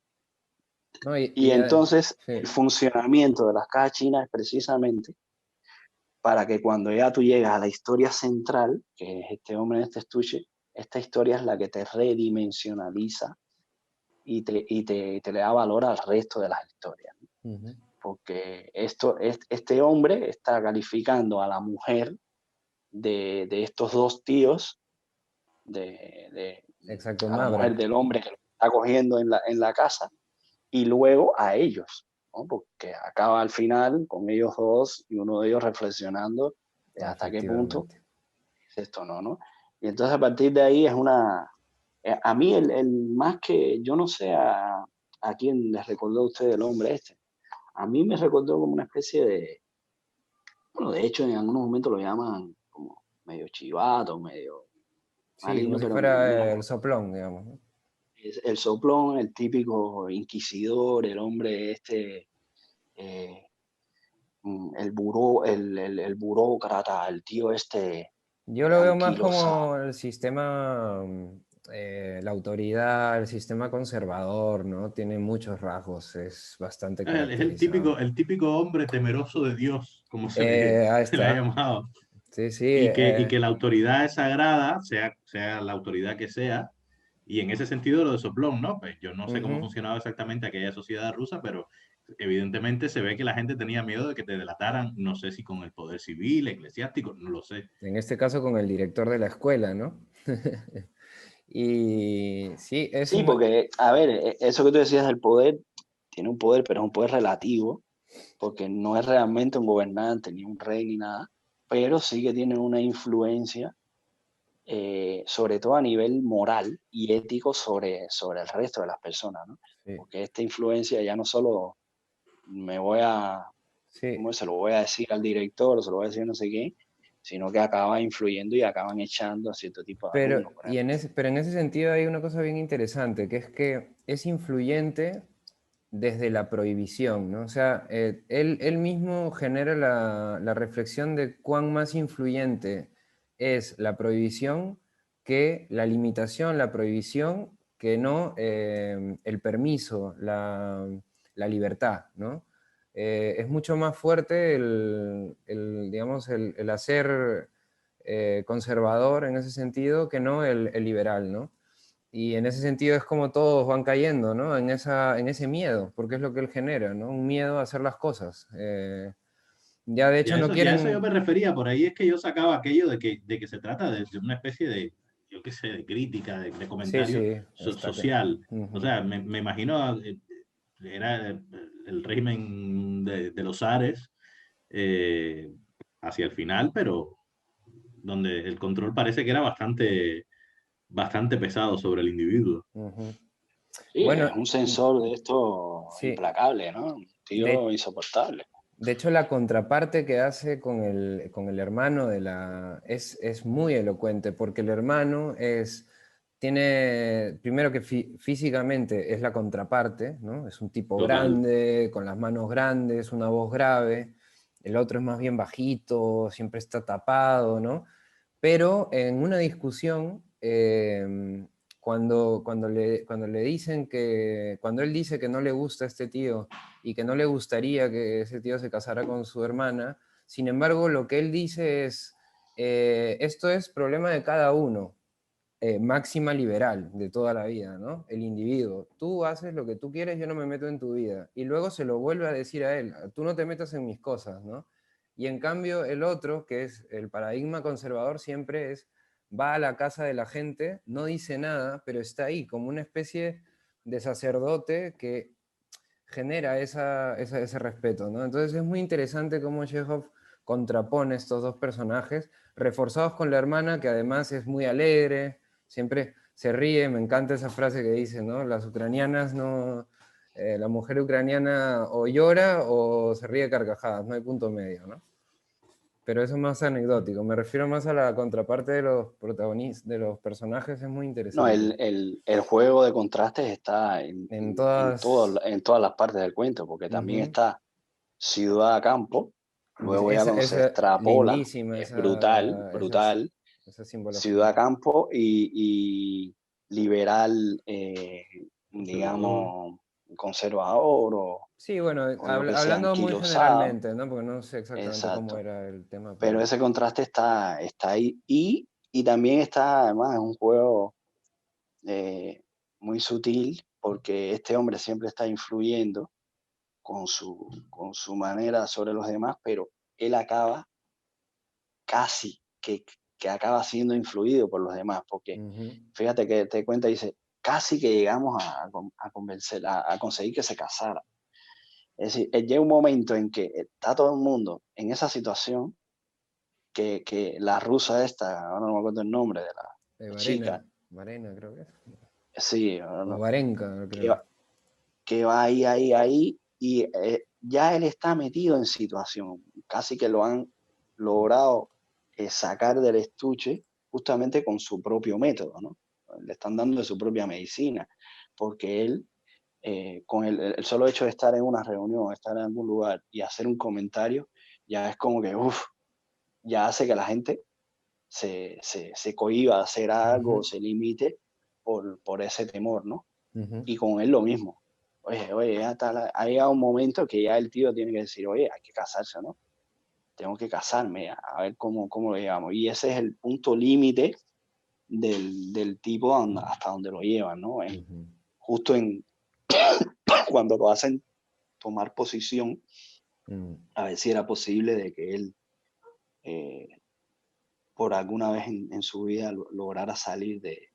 No, Y entonces sí. el funcionamiento de las cajas chinas es precisamente para que cuando ya tú llegas a la historia central, que es este hombre en este estuche, esta historia es la que te redimensionaliza y te le da valor al resto de las historias. Porque este hombre está calificando a la mujer de estos dos tíos, Exacto, a la mujer Mabra. del hombre que lo está cogiendo en la casa, y luego a ellos, ¿no? Porque acaba al final con ellos dos y uno de ellos reflexionando de hasta qué punto Efectivamente. es esto, ¿no? Y entonces a partir de ahí es una... A mí el más que, yo no sé a quién les recordó a usted el hombre este, a mí me recordó como una especie de, bueno, de hecho en algunos momentos lo llaman como medio chivato, medio Sí, como maligno, si pero me fuera el recordó. soplón, digamos, ¿no? Es el soplón, el típico inquisidor, el hombre este, eh, el burócrata, el tío este Yo lo veo más anquilosado. como el sistema, la autoridad, el sistema conservador, ¿no? Tiene muchos rasgos, es bastante Es caracterizado. el típico hombre temeroso de Dios, como Ahí se le ha está. llamado. Sí, sí. Y que la autoridad es sagrada, sea la autoridad que sea, y en ese sentido lo de Soplón, ¿no? Pues yo no sé cómo Ujú. funcionaba exactamente aquella sociedad rusa, pero evidentemente se ve que la gente tenía miedo de que te delataran, no sé si con el poder civil, eclesiástico, no lo sé. En este caso con el director de la escuela, ¿no? Y sí, es Sí, un... porque, a ver, eso que tú decías del poder, tiene un poder, pero es un poder relativo, porque no es realmente un gobernante, ni un rey, ni nada, pero sí que tiene una influencia, sobre todo a nivel moral y ético sobre el resto de las personas, ¿no? Sí, Porque esta influencia ya no solo me voy a, sí. ¿cómo se lo voy a decir al director o se lo voy a decir a no sé qué, sino que acaba influyendo y acaban echando a cierto tipo de Pero, alumnos, por ejemplo. pero en ese sentido hay una cosa bien interesante, que es que es influyente desde la prohibición, ¿no? O sea, él mismo genera la reflexión de cuán más influyente es la prohibición que la limitación, la prohibición, que no el permiso, la libertad, ¿no? Es mucho más fuerte digamos, el hacer conservador en ese sentido que no el liberal, ¿no? Y en ese sentido es como todos van cayendo, ¿no? En ese miedo, porque es lo que él genera, ¿no? Un miedo a hacer las cosas. Ya de hecho no Y a eso yo quieren... me refería, por ahí es que yo sacaba aquello de que se trata de una especie de, yo qué sé, de crítica, de Sí, comentario sí, está claro. social. O Ujú. sea, me imagino, era el régimen de los zares eh, hacia el final, pero donde el control parece que era bastante pesado sobre el individuo. Ujú. Sí, Bueno, es un sensor de esto sí, implacable, ¿no? Un tío de, insoportable. de hecho la contraparte que hace con el hermano es muy elocuente, porque el hermano tiene, primero que físicamente es la contraparte, ¿no? Es un tipo Total. grande, con las manos grandes, una voz grave. El otro es más bien bajito, siempre está tapado, ¿no? Pero en una discusión, cuando le dicen cuando él dice que no le gusta a este tío y que no le gustaría que ese tío se casara con su hermana, sin embargo, lo que él dice es, esto es problema de cada uno, máxima liberal de toda la vida, ¿no? El individuo. Tú haces lo que tú quieres, yo no me meto en tu vida. Y luego se lo vuelve a decir a él, tú no te metas en mis cosas, ¿no? Y en cambio el otro, que es el paradigma conservador, siempre es, va a la casa de la gente, no dice nada, pero está ahí como una especie de sacerdote que genera ese respeto, ¿no? Entonces es muy interesante cómo Chekhov contrapone estos dos personajes, reforzados con la hermana, que además es muy alegre, siempre se ríe, me encanta esa frase que dice, ¿no? Las ucranianas no... la mujer ucraniana o llora o se ríe carcajadas, no hay punto medio, ¿no? Pero eso es más anecdótico, me refiero más a la contraparte de los protagonistas, de los personajes, es muy No, interesante. el juego de contrastes está En todas... en todas las partes del cuento, porque también Ujú. está ciudad-campo, luego ya cuando se extrapola, Lindísima, es brutal, brutal, esa simbología. ciudad-campo y liberal, Conservador. digamos, conservador Sí, bueno, o yo que sé, hablando muy anquilosado, generalmente, ¿no? Porque no sé exactamente cómo exacto. era el tema, Pero pero... ese contraste está ahí y también está, además, es un juego eh, muy sutil porque este hombre siempre está influyendo con su manera sobre los demás, pero él acaba casi que acaba siendo influido por los demás, porque Ujú. fíjate que te cuenta, dice, casi que llegamos a convencer, a conseguir que se casara. Es decir, llega un momento en que está todo el mundo en esa situación, que la rusa esta, ahora no me acuerdo el nombre de la chica, Varena creo que es. sí, ahora O no, Varenka, que, creo. que va ahí, y ya él está metido en situación, casi que lo han logrado sacar del estuche justamente con su propio método, ¿no? Le están dando de su propia medicina, porque él, con el solo hecho de estar en una reunión, estar en algún lugar y hacer un comentario, ya es como que, uff, ya hace que la gente se cohíba a hacer algo, Ujú, se limite por ese temor, ¿no? ujú, Y con él lo mismo. Oye, ya está, ha llegado un momento que ya el tío tiene que decir, oye, hay que casarse, ¿no? Tengo que casarme, a ver cómo lo llevamos. Y ese es el punto límite del tipo hasta donde lo llevan, ¿no? ujú. Justo cuando lo hacen tomar posición, Mm. a ver si era posible de que él, eh, por alguna vez en su vida, lograra salir de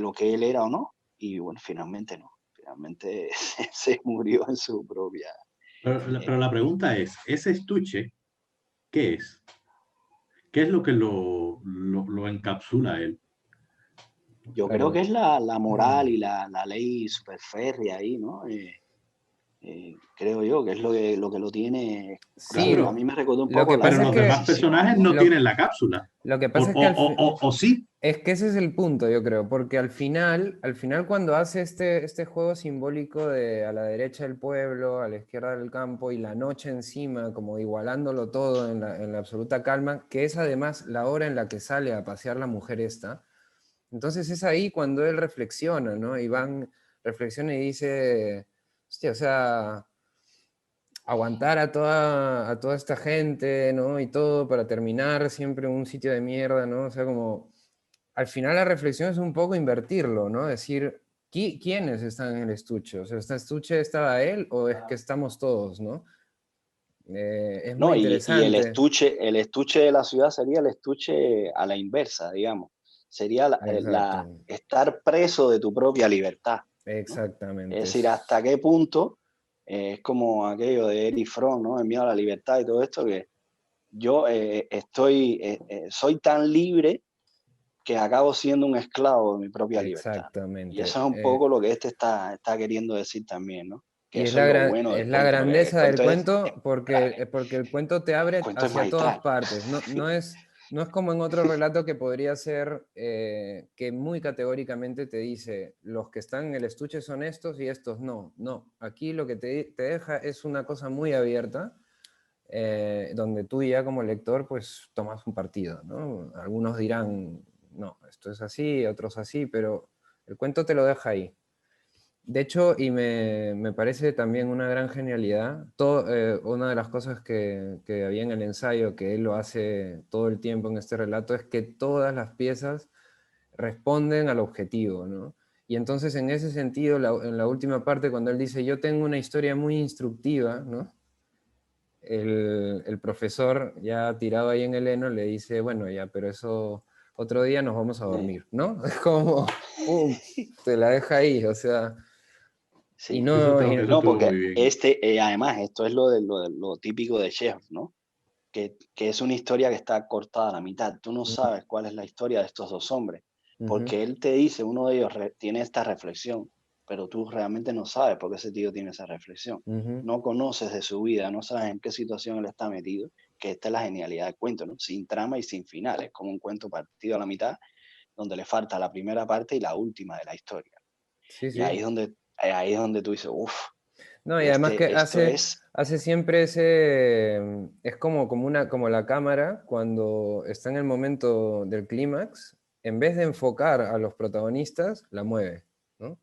lo que él era o no. Y bueno, finalmente no. Finalmente se murió en su propia... Pero la pregunta es, ¿ese estuche qué es? ¿Qué es lo que lo encapsula a él? Yo creo que Bueno, es la moral y la ley super férrea ahí, ¿no? Creo yo que es lo que lo tiene. Claro, sí, Claro, a mí me recordó un lo poco que pero pasa es los la demás que, Inquisición, personajes ¿no? no lo, tienen la cápsula. lo que pasa es que O sí. es que ese es el punto, yo creo, porque al final cuando hace este juego simbólico de a la derecha del pueblo, a la izquierda del campo y la noche encima, como igualándolo todo en la absoluta calma, que es además la hora en la que sale a pasear la mujer esta, entonces es ahí cuando él reflexiona, ¿no? Iván reflexiona y dice, hostia, o sea, aguantar a toda esta gente, ¿no? Y todo para terminar siempre en un sitio de mierda, ¿no? O sea, como al final la reflexión es un poco invertirlo, ¿no? Decir, ¿quiénes están en el estuche? O sea, ¿este estuche estaba él o es que estamos todos, ¿no? Es muy No, y interesante. el estuche de la ciudad sería el estuche a la inversa, digamos. Sería Exacto, estar preso de tu propia libertad, ¿no? Es exactamente. decir, hasta qué punto es como aquello de Erich Fromm, ¿no? El miedo a la libertad y todo esto, que yo soy tan libre que acabo siendo un esclavo de mi propia libertad. Y eso es Exactamente. un poco lo que está queriendo decir también, ¿no? Que Y eso es lo bueno es del la cuento, que el grandeza del cuento es cuento porque el cuento te abre hacia todas magistral. partes. No es como en otro relato que podría ser que muy categóricamente te dice los que están en el estuche son estos y estos no. No, aquí lo que te deja es una cosa muy abierta donde tú ya como lector pues tomas un partido, ¿no? Algunos dirán, no, esto es así, otros así, pero el cuento te lo deja ahí. De hecho, y me parece también una gran genialidad, una de las cosas que había en el ensayo, que él lo hace todo el tiempo en este relato, es que todas las piezas responden al objetivo, ¿no? Y entonces en ese sentido, en la última parte, cuando él dice, yo tengo una historia muy instructiva, ¿no? El profesor ya tirado ahí en el heno le dice, bueno, ya, pero eso otro día nos vamos a dormir, ¿no? Es como, ¡pum! Te la deja ahí, o sea... Y Sí. no, Eso No, estuvo muy porque bien. además, esto es lo típico de Chekhov, ¿no? Que es una historia que está cortada a la mitad. Tú no sabes cuál es la historia de estos dos hombres, ujú, porque él te dice, uno de ellos tiene esta reflexión, pero tú realmente no sabes por qué ese tío tiene esa reflexión. ujú. No conoces de su vida, no sabes en qué situación él está metido, que esta es la genialidad del cuento, ¿no? Sin trama y sin final, es como un cuento partido a la mitad, donde le falta la primera parte y la última de la historia. Sí, Y sí. ahí es donde tú dices, uff, No, y además que esto es... hace siempre ese, es como la cámara cuando está en el momento del clímax, en vez de enfocar a los protagonistas, la mueve, ¿no?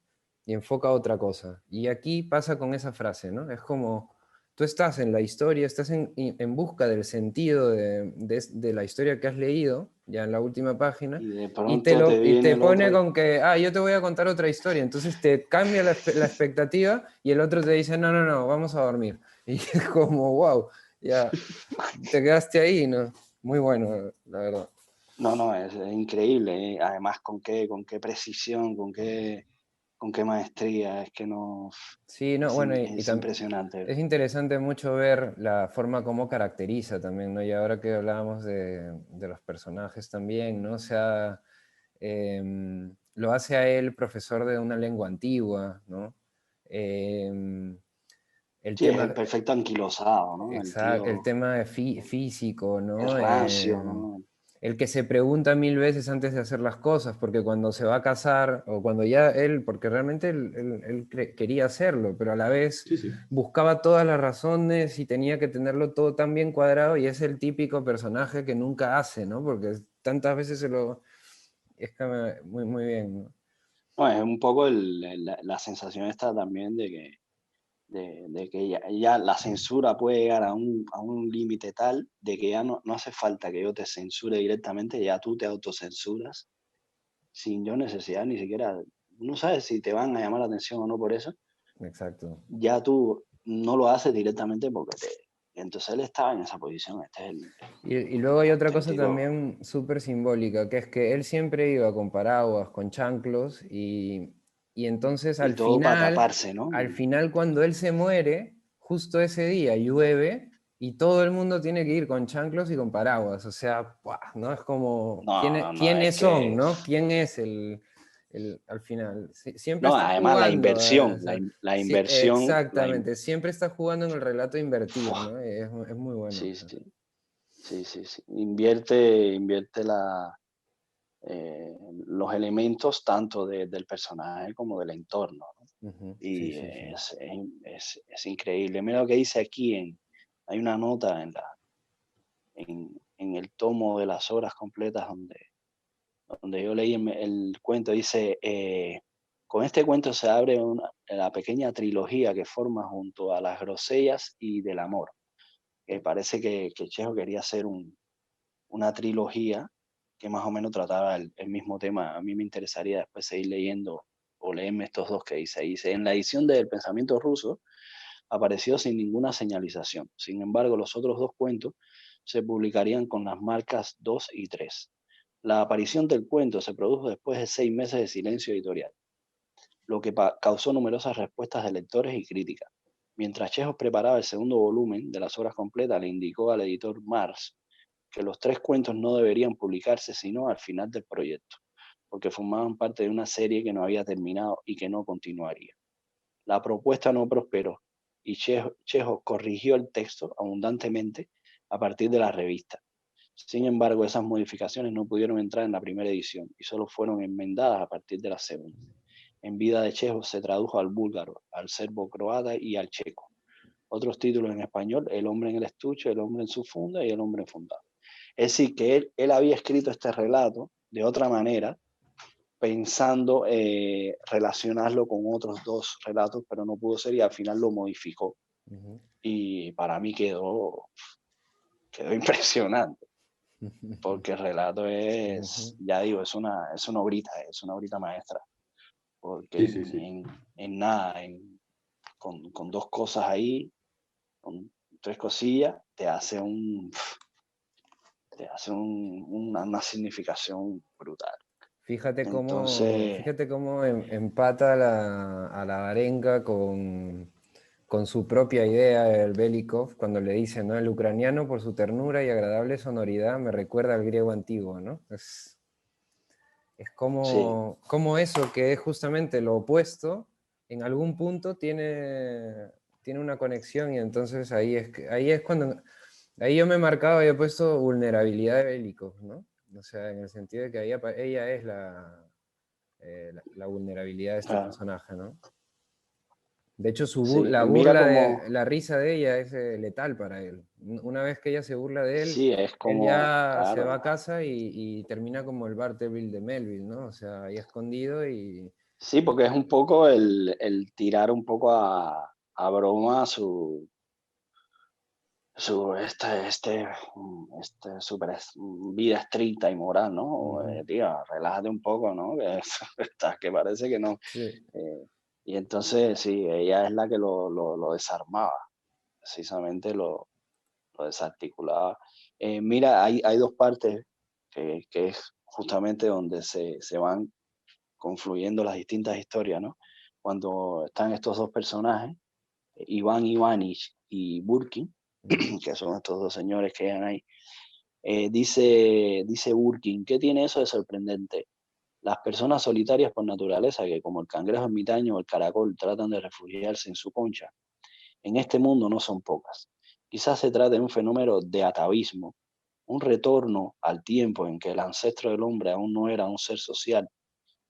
Y enfoca a otra cosa. Y aquí pasa con esa frase, ¿no? Es como, tú estás en la historia, estás en busca del sentido de la historia que has leído, ya en la última página, Y de y pronto te y viene te el pone otro con que, yo te voy a contar otra historia. Entonces te cambia la expectativa y el otro te dice, no, no, no, vamos a dormir. Y es como, wow, ya te quedaste ahí, ¿no? Muy bueno, la verdad. No, no, es increíble. Además, con qué precisión, con qué maestría. Es que no. Sí, no, bueno, Es impresionante. es interesante mucho ver la forma como caracteriza también, ¿no? Y ahora que hablábamos de los personajes también, ¿no? O sea, lo hace a él profesor de una lengua antigua, ¿no? Em, el Sí, es el tema, perfecto anquilosado, ¿no? El exacto, el tío tema físico, es ¿no? rancio, ¿no? El que se pregunta mil veces antes de hacer las cosas, porque cuando se va a casar, o cuando ya él, porque realmente quería hacerlo, pero a la vez Sí, sí. buscaba todas las razones y tenía que tenerlo todo tan bien cuadrado, y es el típico personaje que nunca hace, ¿no? Porque tantas veces se lo... Es que muy, muy bien, ¿no? No, es un poco la sensación esta también de que ya la censura puede llegar a un límite tal de que ya no hace falta que yo te censure directamente, ya tú te autocensuras sin yo necesidad ni siquiera, no sabes si te van a llamar la atención o no por eso, Exacto. ya tú no lo haces directamente porque te... Entonces él estaba en esa posición, este es Y luego hay el otra cosa auténtico... también súper simbólica, que es que él siempre iba con paraguas, con chanclos, y entonces Y todo para taparse, ¿no? al final cuando él se muere, justo ese día llueve y todo el mundo tiene que ir con chanclos y con paraguas. O sea, ¡buah! ¿No? Es como, No, no, es ¿quiénes son, que... no? ¿Quién es al final? Siempre No, está además jugando. O sea, la sí, inversión, exactamente, siempre está jugando en el relato invertido, ¡fua! ¿no? Es muy bueno. Sí, sí, sí, sí, sí. Invierte los elementos tanto del personaje como del entorno, ¿no? Ujú, sí, Y sí, sí. es increíble. Mira lo que dice aquí, hay una nota en el tomo de las obras completas donde yo leí el cuento, dice, con este cuento se abre la pequeña trilogía que forma junto a las grosellas y del amor. Parece que Chejo quería hacer una trilogía que más o menos trataba el mismo tema. A mí me interesaría después seguir leyendo o leerme estos dos que dice. Dice, en la edición del Pensamiento Ruso apareció sin ninguna señalización. Sin embargo, los otros dos cuentos se publicarían con las marcas 2 y 3. La aparición del cuento se produjo después de 6 meses de silencio editorial, lo que causó numerosas respuestas de lectores y críticas. Mientras Chekhov preparaba el segundo volumen de las obras completas, le indicó al editor Mars que los 3 cuentos no deberían publicarse sino al final del proyecto, porque formaban parte de una serie que no había terminado y que no continuaría. La propuesta no prosperó y Chekhov corrigió el texto abundantemente a partir de la revista. Sin embargo, esas modificaciones no pudieron entrar en la primera edición y solo fueron enmendadas a partir de la segunda. En vida de Chekhov se tradujo al búlgaro, al serbo-croata y al checo. otros títulos en español, El hombre en el estuche, El hombre en su funda y El hombre enfundado. Es decir, que él había escrito este relato de otra manera, pensando relacionarlo con otros 2 relatos, pero no pudo ser y al final lo modificó. Y para mí quedó impresionante, porque el relato es, ya digo, es una obrita maestra, porque Sí. en nada, con 2 cosas ahí, con 3 cosillas, te hace una significación brutal. Fíjate Entonces, cómo empata a la arenga con su propia idea, el Belikov, cuando le dice, ¿no? El ucraniano, por su ternura y agradable sonoridad, me recuerda al griego antiguo, ¿no? Es sí, como eso, que es justamente lo opuesto, en algún punto tiene una conexión, y entonces ahí es cuando... Ahí yo me he marcado y he puesto vulnerabilidad de Belikov, ¿no? O sea, en el sentido de que ella es la vulnerabilidad de este claro, personaje, ¿no? De hecho, sí. la Mira burla cómo, la risa de ella es letal para él. Una vez que ella se burla de él, sí, es él como, ya se va claro, a casa y termina como el Bartleby de Melville, ¿no? O sea, ahí escondido y... sí, porque es un poco el tirar un poco a broma este súper vida estricta y moral, ¿no? Tío, relájate un poco, ¿no? Que, que parece que no. Sí, Eh, y entonces, sí, ella es la que lo desarmaba, precisamente lo desarticulaba. Mira, hay 2 partes que es justamente donde se van confluyendo las distintas historias, ¿no? Cuando están estos 2 personajes, Iván Ivanich y Burkin, que son estos 2 señores que llegan ahí. Dice Burkin, ¿qué tiene eso de sorprendente? Las personas solitarias por naturaleza, que como el cangrejo ermitaño o el caracol tratan de refugiarse en su concha, en este mundo no son pocas. Quizás se trate de un fenómeno de atavismo, un retorno al tiempo en que el ancestro del hombre aún no era un ser social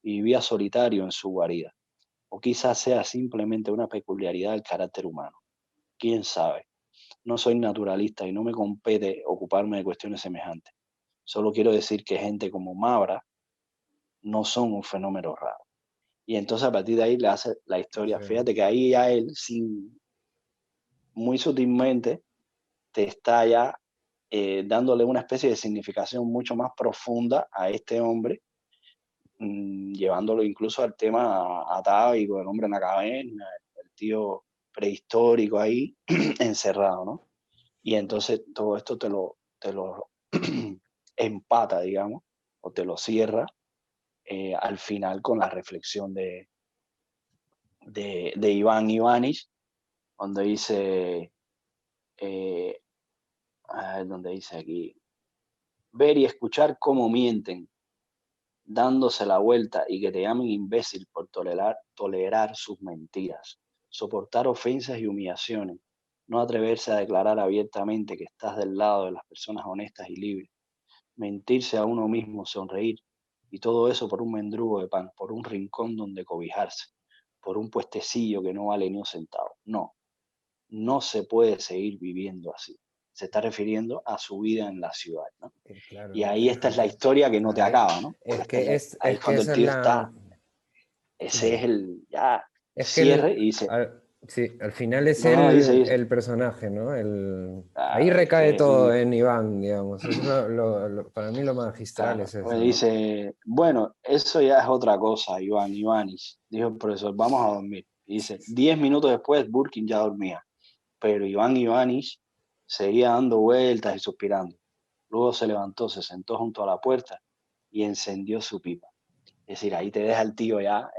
y vivía solitario en su guarida. O quizás sea simplemente una peculiaridad del carácter humano. ¿Quién sabe? No soy naturalista y no me compete ocuparme de cuestiones semejantes. Solo quiero decir que gente como Mabra no son un fenómeno raro. Y entonces a partir de ahí le hace la historia. sí, Fíjate que ahí ya él, muy sutilmente, te está ya dándole una especie de significación mucho más profunda a este hombre, llevándolo incluso al tema atávico, el hombre en la caverna, el tío prehistórico ahí encerrado, ¿no? Y entonces todo esto te lo empata, digamos, o te lo cierra al final con la reflexión de Iván Ivanich, donde dice, eh, donde dice aquí, ver y escuchar cómo mienten, dándose la vuelta y que te llamen imbécil por tolerar sus mentiras, soportar ofensas y humillaciones, no atreverse a declarar abiertamente que estás del lado de las personas honestas y libres, mentirse a uno mismo, sonreír, y todo eso por un mendrugo de pan, por un rincón donde cobijarse, por un puestecillo que no vale ni un centavo. No, no se puede seguir viviendo así. Se está refiriendo a su vida en la ciudad, ¿no? claro, Y ahí esta es la fíjate. historia que no te Ahí, acaba, ¿no? Porque ahí es es que cuando el esa es tío la... está, ese es Sí. el ya Es que cierre y dice, sí, al final es no, no, dice, el personaje, ¿no? Ahí claro, es recae que es todo un, en Iván, digamos. Eso es para mí lo magistral claro, es eso, pues ¿no? dice, bueno, eso ya es otra cosa, Iván, Ivanis, dijo el profesor, vamos a dormir. Y dice, 10 minutos después, Burkin ya dormía, pero Iván Ivanis seguía dando vueltas y suspirando. Luego se levantó, se sentó junto a la puerta y encendió su pipa. Es decir, ahí te deja el tío ya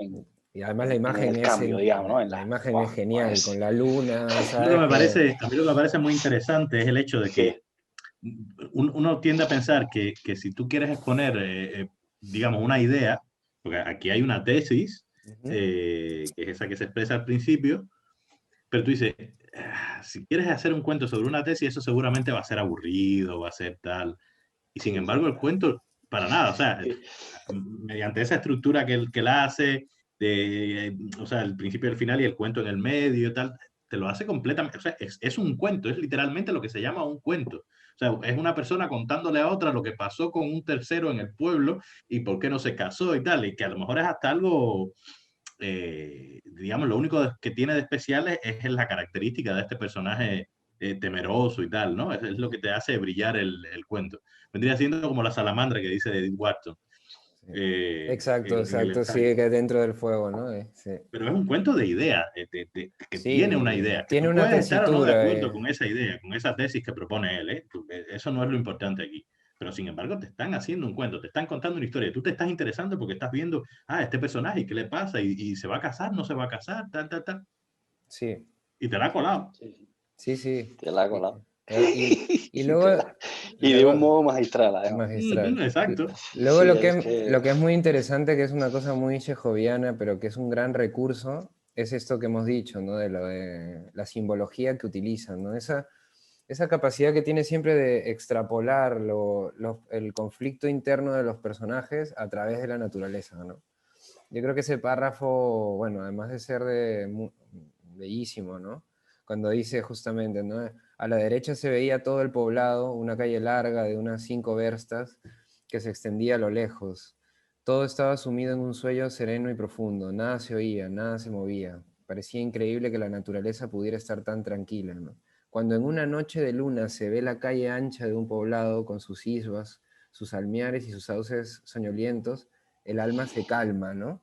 Y además en el cambio, digamos, ¿no? la imagen ¡guau! es genial, con la luna, A mí lo que ¿sabes? me parece, a mí lo que me parece muy interesante es el hecho de que Sí, uno tiende a pensar que si tú quieres exponer, digamos, una idea, porque aquí hay una tesis, Ujú. que es esa que se expresa al principio, pero tú dices, si quieres hacer un cuento sobre una tesis, eso seguramente va a ser aburrido, va a ser tal. Y sin sí, embargo, el cuento, para nada, o sea, sí. mediante esa estructura que él hace, o sea, el principio y el final y el cuento en el medio, tal, te lo hace completamente, o sea, es un cuento, es literalmente lo que se llama un cuento. O sea, es una persona contándole a otra lo que pasó con un tercero en el pueblo y por qué no se casó y tal, y que a lo mejor es hasta algo, digamos, lo único que tiene de especial es la característica de este personaje temeroso y tal, ¿no? Es lo que te hace brillar el cuento. Vendría siendo como la salamandra que dice Edith Wharton. Exacto, En el exacto, sí, ensayo. que dentro del fuego, ¿no? Sí. Pero es un cuento de ideas, que tiene una Sí, idea, que tiene tú una puedes estar o no de tesitura. acuerdo con esa idea, con esa tesis que propone él, ¿eh? Eso no es lo importante aquí. Pero sin embargo te están haciendo un cuento, te están contando una historia. Tú te estás interesando porque estás viendo, este personaje, ¿qué le pasa? Y se va a casar, no se va a casar, tal, tal, tal. Sí, Y te la ha colado. Sí, sí, sí. te la ha colado. Y luego, Y de un luego, modo magistral, además. magistral. Exacto. Luego Sí, lo que es muy interesante, que es una cosa muy chejoviana, pero que es un gran recurso, es esto que hemos dicho, ¿no? De lo de la simbología que utilizan, ¿no? Esa capacidad que tiene siempre de extrapolar el conflicto interno de los personajes a través de la naturaleza, ¿no? Yo creo que ese párrafo, bueno, además de ser bellísimo, ¿no? Cuando dice justamente, ¿no? A la derecha se veía todo el poblado, una calle larga de unas 5 verstas que se extendía a lo lejos. Todo estaba sumido en un sueño sereno y profundo. Nada se oía, nada se movía. Parecía increíble que la naturaleza pudiera estar tan tranquila, ¿no? Cuando en una noche de luna se ve la calle ancha de un poblado con sus isbas, sus almiares y sus sauces soñolientos, el alma se calma, ¿no?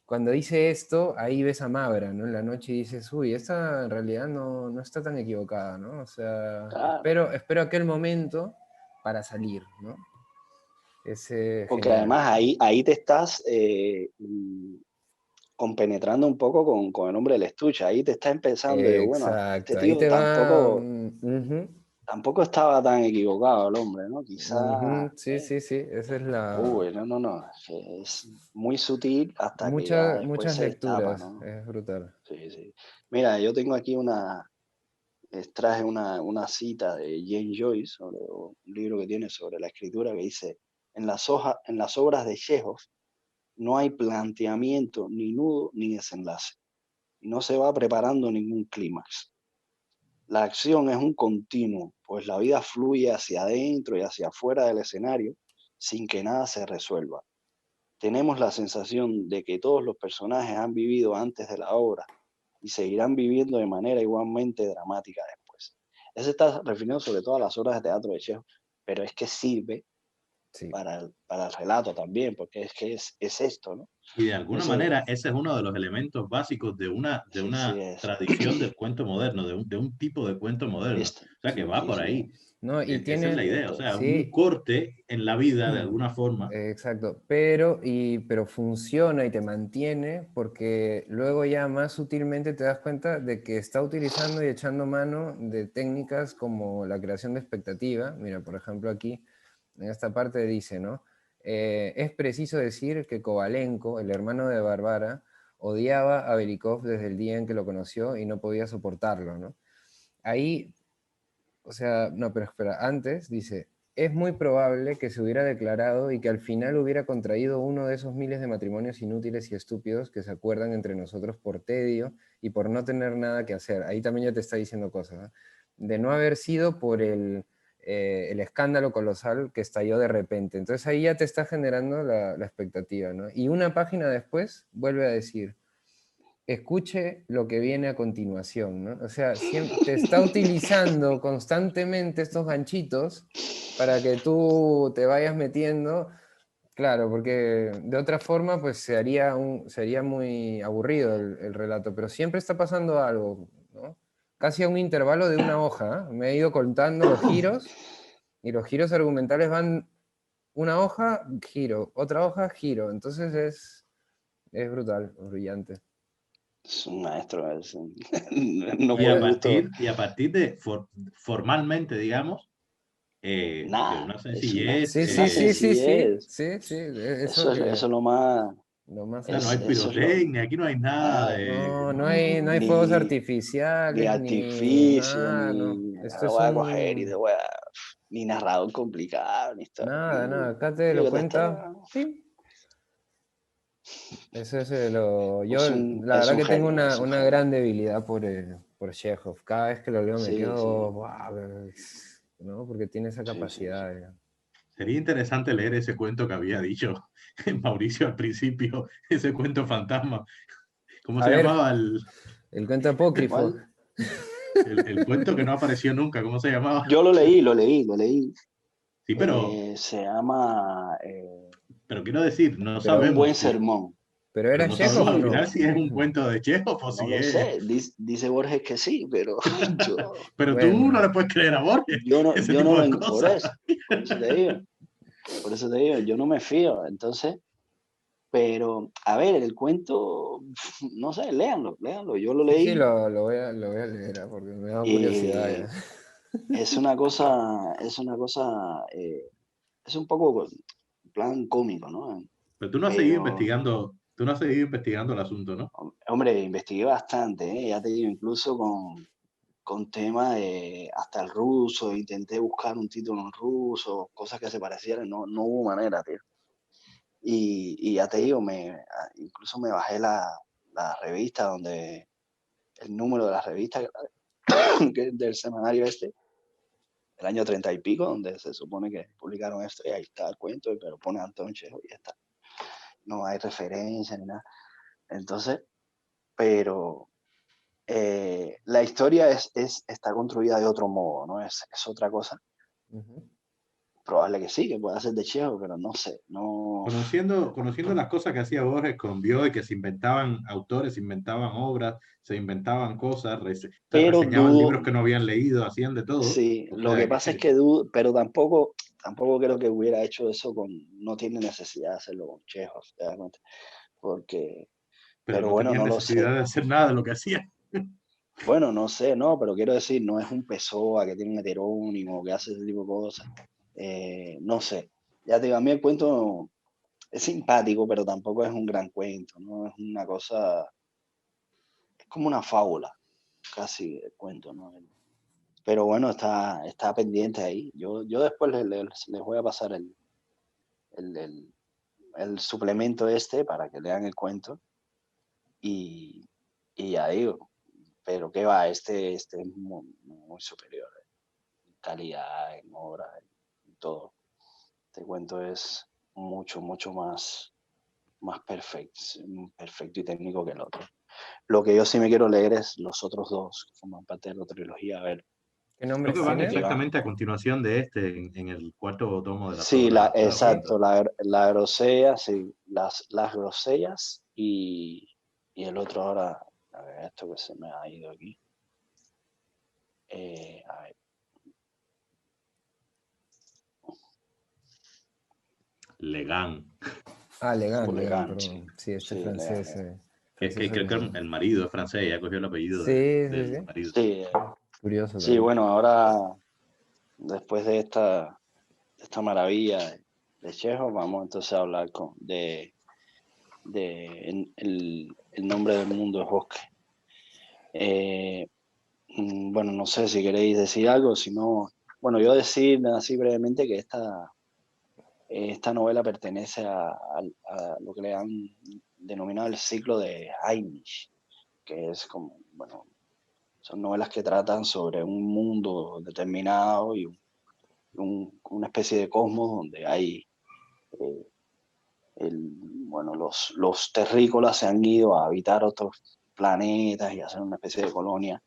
Cuando dice esto, ahí ves a Mabra, ¿no? En la noche y dices, uy, esta en realidad no está tan equivocada, ¿no? O sea, Claro, espero aquel momento para salir, ¿no? Es porque genial. además ahí te estás compenetrando un poco con el hombre del estuche. Ahí te estás empezando, digo, bueno, este Exacto, ahí tío te va... tampoco, ujú, tampoco estaba tan equivocado el hombre, ¿no? Quizá, ujú, sí, sí, sí, esa es uy, no, es muy sutil hasta que ya después muchas se destapa, lecturas, ¿no? es brutal. Sí, sí. Mira, yo tengo aquí traje una cita de James Joyce sobre un libro que tiene sobre la escritura que dice, en las obras de Chekhov no hay planteamiento, ni nudo, ni desenlace. Y no se va preparando ningún clímax. La acción es un continuo, pues la vida fluye hacia adentro y hacia afuera del escenario sin que nada se resuelva. Tenemos la sensación de que todos los personajes han vivido antes de la obra y seguirán viviendo de manera igualmente dramática después. Eso está refiriendo sobre todo a las obras de teatro de Chekhov, pero es que sirve Sí, para el relato también, porque es que es esto, ¿no? Y de alguna Eso, manera ese es uno de los elementos básicos de sí, sí, una tradición del cuento moderno, de un tipo de cuento moderno. esto, O sea, que va sí, por sí, ahí. ¿no? Y Esa es la tiene, idea. O sea, un sí, corte en la vida de alguna forma. exacto, pero funciona y te mantiene porque luego ya más sutilmente te das cuenta de que está utilizando y echando mano de técnicas como la creación de expectativa. Mira, por ejemplo, aquí en esta parte dice, ¿no? Es preciso decir que Kovalenko, el hermano de Bárbara, odiaba a Belikov desde el día en que lo conoció y no podía soportarlo, ¿no? Ahí, o sea, no, pero espera, antes dice, es muy probable que se hubiera declarado y que al final hubiera contraído uno de esos miles de matrimonios inútiles y estúpidos que se acuerdan entre nosotros por tedio y por no tener nada que hacer. Ahí también ya te está diciendo cosas, ¿no? De no haber sido por el escándalo colosal que estalló de repente. Entonces ahí ya te está generando la expectativa, ¿no? Y una página después vuelve a decir, escuche lo que viene a continuación, ¿no? O sea, te está utilizando constantemente estos ganchitos para que tú te vayas metiendo, claro, porque de otra forma pues sería muy aburrido el relato, pero siempre está pasando algo, ¿no? Casi a un intervalo de una hoja, ¿eh? Me he ido contando los giros y los giros argumentales van una hoja, giro, otra hoja, giro, entonces es brutal, brillante. es un maestro, no por gusto, Y a partir de formalmente, digamos, de nada, una sencillez, Sí, es una sí, sí, sí, sí, sencillez, sí, sí, eso, eso eso que es lo más, lo más o sea, no hay eso es lo, pirotecnia, aquí no hay nada nada, de, no, no, no, no hay fuegos ni, ni artificiales, ni artificio, nada, no. ni Esto lo es voy a coger y te un... voy a, ni narrador complicado, ni historia, Nada, nada, aquí, acá te tío lo que te cuenta. está, Sí. Eso es yo es la verdad un que tengo genio, es un una genio. gran debilidad por Chekhov. Cada vez que lo leo me Sí, quedo, sí. "Guau", ¿no? Porque tiene esa Sí, sí, capacidad. sí. Sería interesante leer ese cuento que había dicho Mauricio al principio, ese cuento fantasma. ¿Cómo A se ver, llamaba el cuento apócrifo. ¿Cuál? el cuento que no apareció nunca? ¿Cómo se llamaba? Yo lo leí, lo leí, lo leí. Sí, Se llama pero quiero decir, no Pero, Un buen sabemos si, sermón. pero pero ¿era no Chekhov sabemos o al no? final si es un cuento de Chekhov o No si lo es. sé, dice Borges que sí, pero yo, Pero tú no Bueno, le puedes creer a Borges, ese yo no tipo lo, de por cosas. eso, por eso te digo, por eso te digo, yo no me fío. Entonces, pero, a ver, el cuento, no sé, léanlo, léanlo. Yo lo sí, leí lo voy a leer, porque me da curiosidad y ya. es una cosa, es un poco en plan cómico, ¿no? Pero tú no has seguido Pero, investigando, tú no has seguido investigando el asunto, ¿no? hombre, investigué bastante, ¿eh? Ya te digo, incluso con temas de hasta el ruso, intenté buscar un título en ruso, cosas que se parecieran, no hubo manera, tío. Y ya te digo, incluso me bajé la revista donde, el número de la revista que es del semanario este, el año 30 y pico, donde se supone que publicaron esto, y ahí está el cuento, pero pone Anton Chekhov y ya está. No hay referencia ni nada. Entonces, pero la historia está construida de otro modo, ¿no? Es otra cosa. Ujú. Probable que sí, que pueda ser de Chekhov, pero no sé, no. Conociendo las cosas que hacía Borges con Bioy, que se inventaban autores, se inventaban obras, se inventaban cosas, Pero reseñaban dudo, libros que no habían leído, hacían de todo. sí, O lo que sea pasa es que, que dudo, pero tampoco creo que hubiera hecho eso no tiene necesidad de hacerlo con Chekhov, ¿te das cuenta? Porque, pero pero no bueno, tenían no lo necesidad sé. de hacer nada de lo que hacían. Bueno, no sé, no, pero quiero decir, no es un Pessoa que tiene un heterónimo, que hace ese tipo de cosas. No sé. Ya te digo, a mí el cuento es simpático, pero tampoco es un gran cuento, ¿no? Es una cosa, es como una fábula, casi el cuento, ¿no? Pero bueno, está pendiente ahí. Yo después les voy a pasar el, el- el suplemento este para que lean el cuento y, y ya digo, pero qué va, este es muy superior en calidad, en obra, en todo. Este cuento es mucho más perfecto y técnico que el otro. Lo que yo sí me quiero leer es los otros dos que forman parte de la trilogía, a ver, ¿Qué Creo que nombres van de qué tienen? van. exactamente a continuación de este en el cuarto tomo de las Sí, obras. De las obras. exacto, la grosella, sí, las grosellas y el otro ahora, a ver, esto que se me ha ido aquí. A ver, Legan, Ah, Legan, Legan, sí, perdón. Sí, este sí, Legan, francés, Legan. que francés creo que original. el marido es francés, ya cogió el apellido Sí, sí, del sí. marido. Sí, Curioso sí, también. bueno, ahora, después de esta maravilla de Chekhov, vamos entonces a hablar de el nombre del mundo es bosque. Eh, bueno, no sé si queréis decir algo, si no, bueno, yo decir así brevemente que esta novela pertenece a lo que le han denominado el ciclo de Heinisch, que es como, bueno, son novelas que tratan sobre un mundo determinado y una especie de cosmos donde hay, eh, bueno, los terrícolas se han ido a habitar otros planetas y hacer una especie de colonia.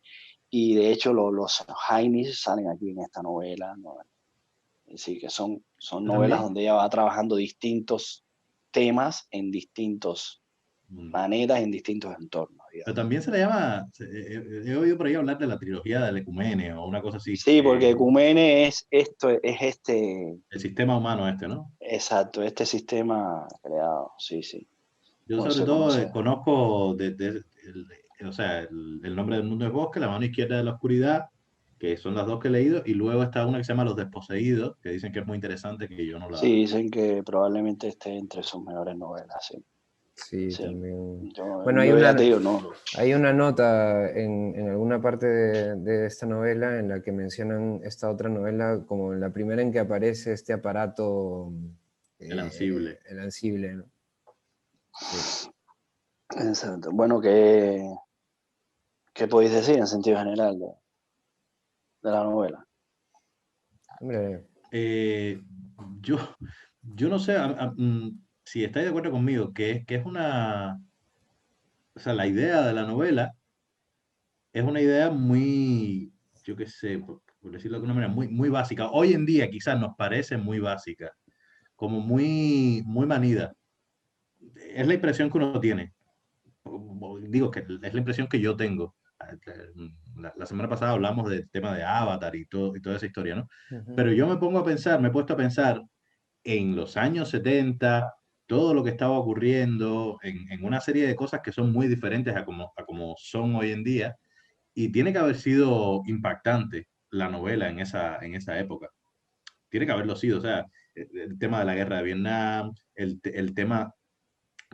Y de hecho los Heinis salen aquí en esta novela, ¿no? Es decir, que son Pero novelas también, donde ella va trabajando distintos temas en distintos mm, planetas, en distintos entornos, pero digamos. también se le llama, he oído por ahí hablar de la trilogía del Ecumene o una cosa así, Sí, porque Ecumene es esto, es este, el sistema humano este, ¿no? exacto, este sistema creado, sí, sí, Yo como sobre se todo conoce. conozco o sea, el nombre del mundo es bosque, la mano izquierda de la oscuridad, que son las dos que he leído, y luego está una que se llama Los Desposeídos, que dicen que es muy interesante, que yo no Sí, la... dicen que probablemente esté entre sus mejores novelas, sí. Sí, Sí. también. Yo, Bueno, yo ya te digo, no. hay una nota en alguna parte de esta novela en la que mencionan esta otra novela como la primera en que aparece este aparato, El ansible. el ansible, ¿no? Sí. Exacto. Bueno, que ¿Qué podéis decir en sentido general de la novela? Hombre, Yo, yo no sé si estáis de acuerdo conmigo, que es una, o sea, la idea de la novela es una idea muy, yo qué sé, por decirlo de alguna manera, muy básica. Hoy en día quizás nos parece muy básica, como muy manida. Es la impresión que uno tiene. Digo que es la impresión que yo tengo. La semana pasada hablamos del tema de Avatar y toda esa historia, ¿no? ujú, Pero yo me pongo a pensar, me he puesto a pensar en los años 70 todo lo que estaba ocurriendo, en una serie de cosas que son muy diferentes a como son hoy en día, y tiene que haber sido impactante la novela en esa época. Tiene que haberlo sido, o sea, el tema de la guerra de Vietnam, el tema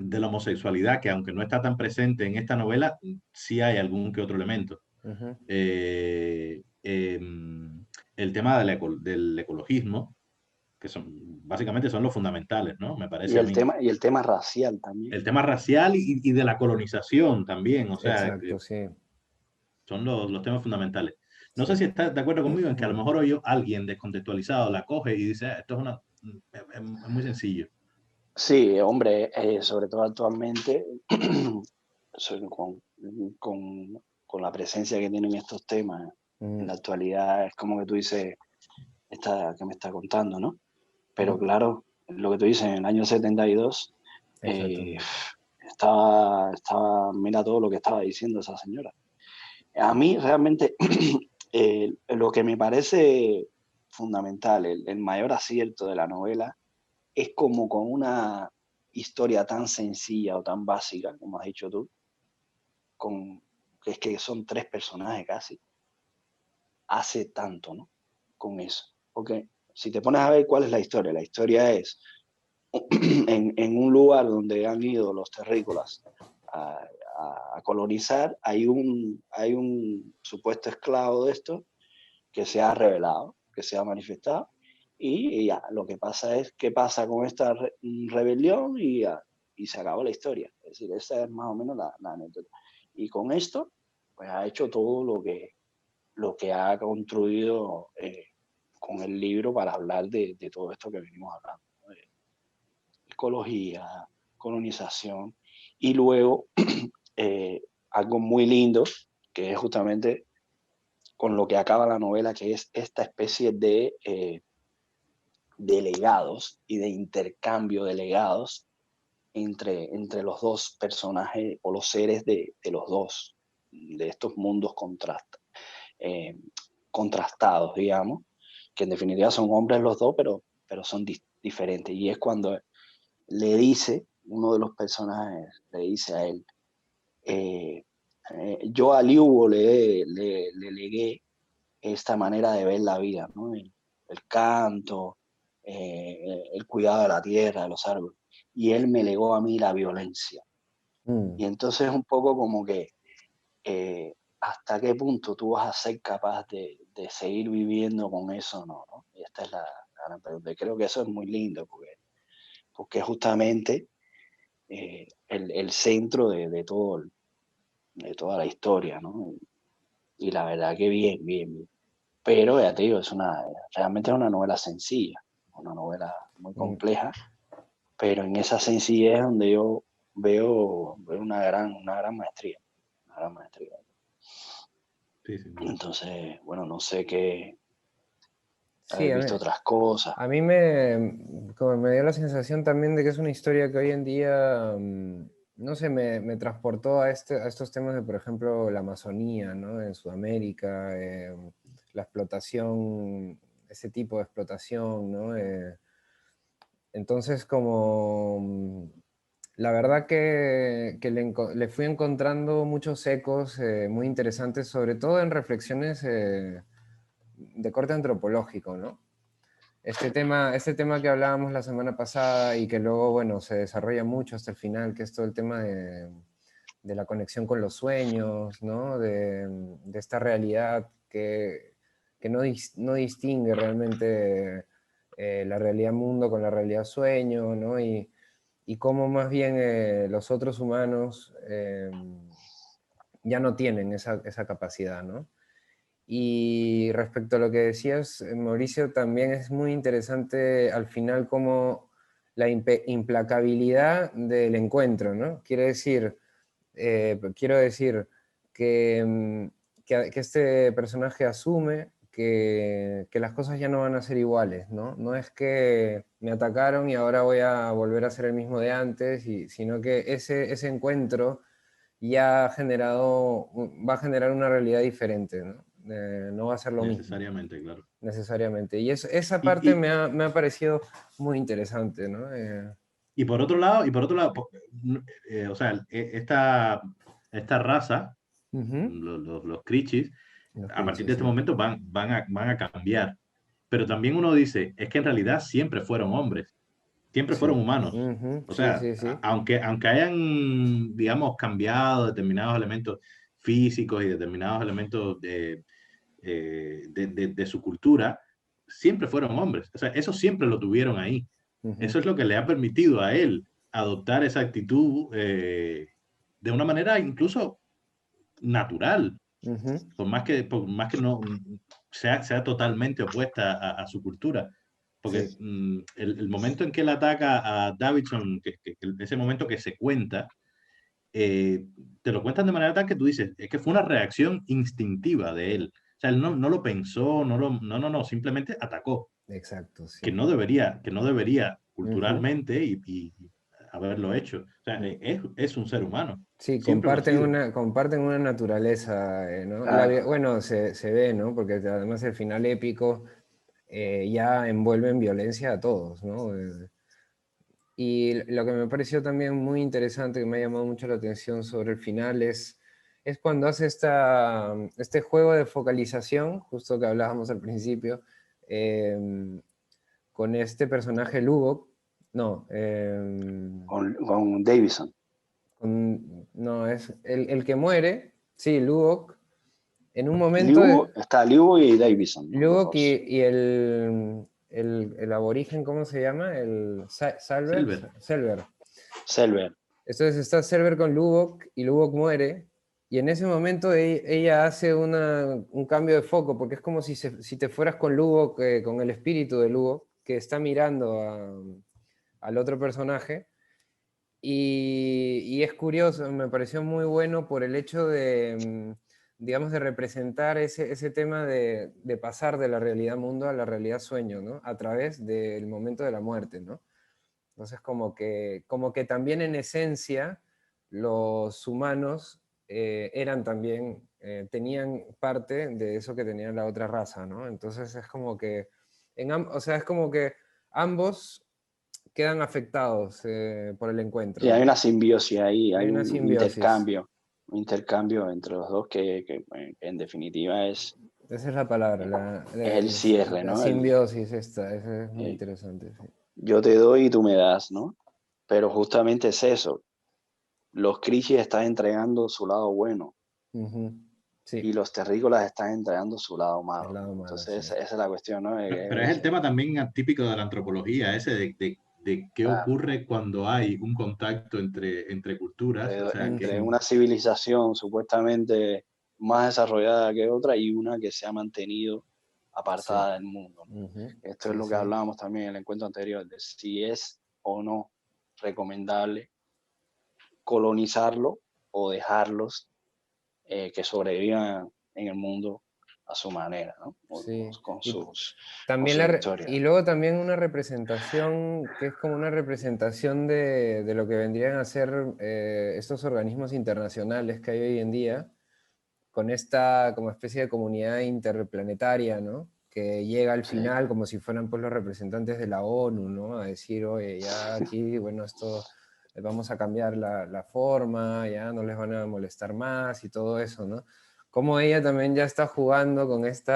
de la homosexualidad, que aunque no está tan presente en esta novela, sí hay algún que otro elemento. ujú. El tema del ecologismo, que son, básicamente son los fundamentales, ¿no? Me parece a mí. Y el tema racial también. El tema racial y de la colonización también, o sea, Exacto, sí. son los temas fundamentales. No sé Sí. si estás de acuerdo conmigo en que a lo mejor hoy alguien descontextualizado la coge y dice, "Ah, esto es una, es muy sencillo". Sí, hombre, sobre todo actualmente, con, con la presencia que tienen estos temas en Mm, la actualidad, es como que tú dices, que me está contando, ¿no? Pero mm, claro, lo que tú dices, en el año 72, eh, exactamente. mira todo lo que estaba diciendo esa señora. A mí realmente lo que me parece fundamental, el mayor acierto de la novela, es como con una historia tan sencilla o tan básica, como has dicho tú, que es que son tres personajes casi, hace tanto, ¿no? Con eso. Porque si te pones a ver cuál es la historia es en un lugar donde han ido los terrícolas a, a colonizar, hay un supuesto esclavo de esto que se ha revelado, que se ha manifestado, y ya, lo que pasa es qué pasa con esta rebelión y se acabó la historia. Es decir, esa es más o menos la anécdota. Y con esto, pues ha hecho todo lo que ha construido con el libro para hablar de todo esto que venimos hablando, ¿no? De ecología, colonización, y luego algo muy lindo, que es justamente con lo que acaba la novela, que es esta especie de legados y de intercambio de legados entre los dos personajes o los seres de los dos, de estos mundos eh, contrastados, digamos, que en definitiva son hombres los dos, pero son diferentes. Y es cuando le dice, uno de los personajes le dice a él, eh, yo a Liubo le legué esta manera de ver la vida, ¿no? El canto, el cuidado de la tierra, de los árboles. Y él me legó a mí la violencia. Mm, Y entonces un poco como que hasta qué punto tú vas a ser capaz de seguir viviendo con eso, ¿no? Y esta es la gran pregunta. Y creo que eso es muy lindo, porque justamente el centro de toda la historia, ¿no? Y la verdad que bien, bien, bien. Pero ya te digo, realmente es una novela sencilla, una novela muy mm. compleja, pero en esa sencillez es donde yo veo una gran maestría, una gran maestría. Sí, sin duda. Entonces, bueno, no sé qué, Sí, haber visto otras cosas. a mí como me dio la sensación también de que es una historia que hoy en día, no sé, me transportó a estos temas de, por ejemplo, la Amazonía, ¿no? En Sudamérica, la explotación, ese tipo de explotación, ¿no? Entonces, como la verdad que le fui encontrando muchos ecos muy interesantes, sobre todo en reflexiones de corte antropológico, ¿no? Este tema que hablábamos la semana pasada y que luego, bueno, se desarrolla mucho hasta el final, que es todo el tema de la conexión con los sueños, ¿no? De esta realidad que no distingue realmente la realidad mundo con la realidad sueño, ¿no? Y cómo más bien los otros humanos ya no tienen esa capacidad, ¿no? Y respecto a lo que decías, Mauricio, también es muy interesante al final como la implacabilidad del encuentro, ¿no? Quiero decir que, que este personaje asume que las cosas ya no van a ser iguales, ¿no? No es que me atacaron y ahora voy a volver a ser el mismo de antes, sino que ese encuentro ya va a generar una realidad diferente, ¿no? No va a ser lo mismo, Necesariamente, claro. necesariamente. Y esa Y, parte y, me ha parecido muy interesante, ¿no? o sea, esta raza, Ujú. los Krichis, Los a partir clichés, de este sí. momento van a cambiar. Pero también uno dice, es que en realidad siempre fueron hombres, siempre Sí. fueron humanos. Ujú. O Sí, sea, sí, sí. aunque hayan, digamos, cambiado determinados elementos físicos y determinados elementos de su cultura, siempre fueron hombres. O sea, eso siempre lo tuvieron ahí. Ujú. Eso es lo que le ha permitido a él adoptar esa actitud de una manera incluso natural, Ujú. por más que no sea totalmente opuesta a su cultura. Porque Sí. el momento en que él ataca a Davidson, ese momento que se cuenta, te lo cuentan de manera tal que tú dices, es que fue una reacción instintiva de él. O sea, él no lo pensó, no, simplemente atacó, Exacto, sí. que no debería Ujú. culturalmente y haberlo hecho. O sea, es un ser humano, Sí, siempre lo ha sido. comparten una naturaleza, ¿no? Claro. Bueno, se ve, ¿no? Porque además el final épico ya envuelve en violencia a todos, ¿no? Y lo que me pareció también muy interesante, que me ha llamado mucho la atención sobre el final, es cuando hace este juego de focalización, justo que hablábamos al principio, eh, con este personaje Lubbock, no, Con Davison. no, es el que muere, sí, Lubbock, en un momento, Está Liu y Davison, ¿no? Los Lubbock dos. y el aborigen, ¿cómo se llama? El Salver, Silver, Selver. Selber. Entonces está Selver con Lubbock y Lubbock muere. Y en ese momento ella hace un cambio de foco, porque es como si te fueras con Lubbock, con el espíritu de Lubbock, que está mirando al otro personaje. Y es curioso, me pareció muy bueno por el hecho de, digamos, de representar ese tema de pasar de la realidad mundo a la realidad sueño, ¿no? A través del momento de la muerte, ¿no? Entonces, como que también en esencia los humanos eran también, tenían parte de eso que tenía la otra raza, ¿no? Entonces es como que, o sea, es como que ambos quedan afectados por el encuentro, Sí, hay ¿no? una simbiosis ahí, Hay hay una un simbiosis. intercambio entre los dos que en definitiva Esa es la palabra, es el cierre, la ¿no? simbiosis esta, esa es muy Eh, interesante, sí. yo te doy y tú me das, ¿no? Pero justamente es eso. Los Krishis están entregando su lado bueno Ujú. y Sí, los terrícolas están entregando su lado el malo. lado malo, Entonces, sí. esa es la cuestión, ¿no? pero es el tema también típico de la antropología, ese de qué Claro, ocurre cuando hay un contacto entre culturas, o sea, entre Ujú. una civilización supuestamente más desarrollada que otra y una que se ha mantenido Sí. apartada del mundo, ¿no? Ujú. Esto es Sí, lo que sí. hablábamos también en el encuentro anterior, de si es o no recomendable colonizarlo o dejarlos que sobrevivan en el mundo a su manera, ¿no? Sí. Con También sus historias. y luego también una representación que es como una representación de lo que vendrían a ser estos organismos internacionales que hay hoy en día, con esta como especie de comunidad interplanetaria, ¿no? Que llega al Sí. final como si fueran pues los representantes de la ONU, ¿no? A decir, oye, ya aquí, bueno, esto vamos a cambiar la forma, ya no les van a molestar más y todo eso, ¿no? Como ella también ya está jugando con esto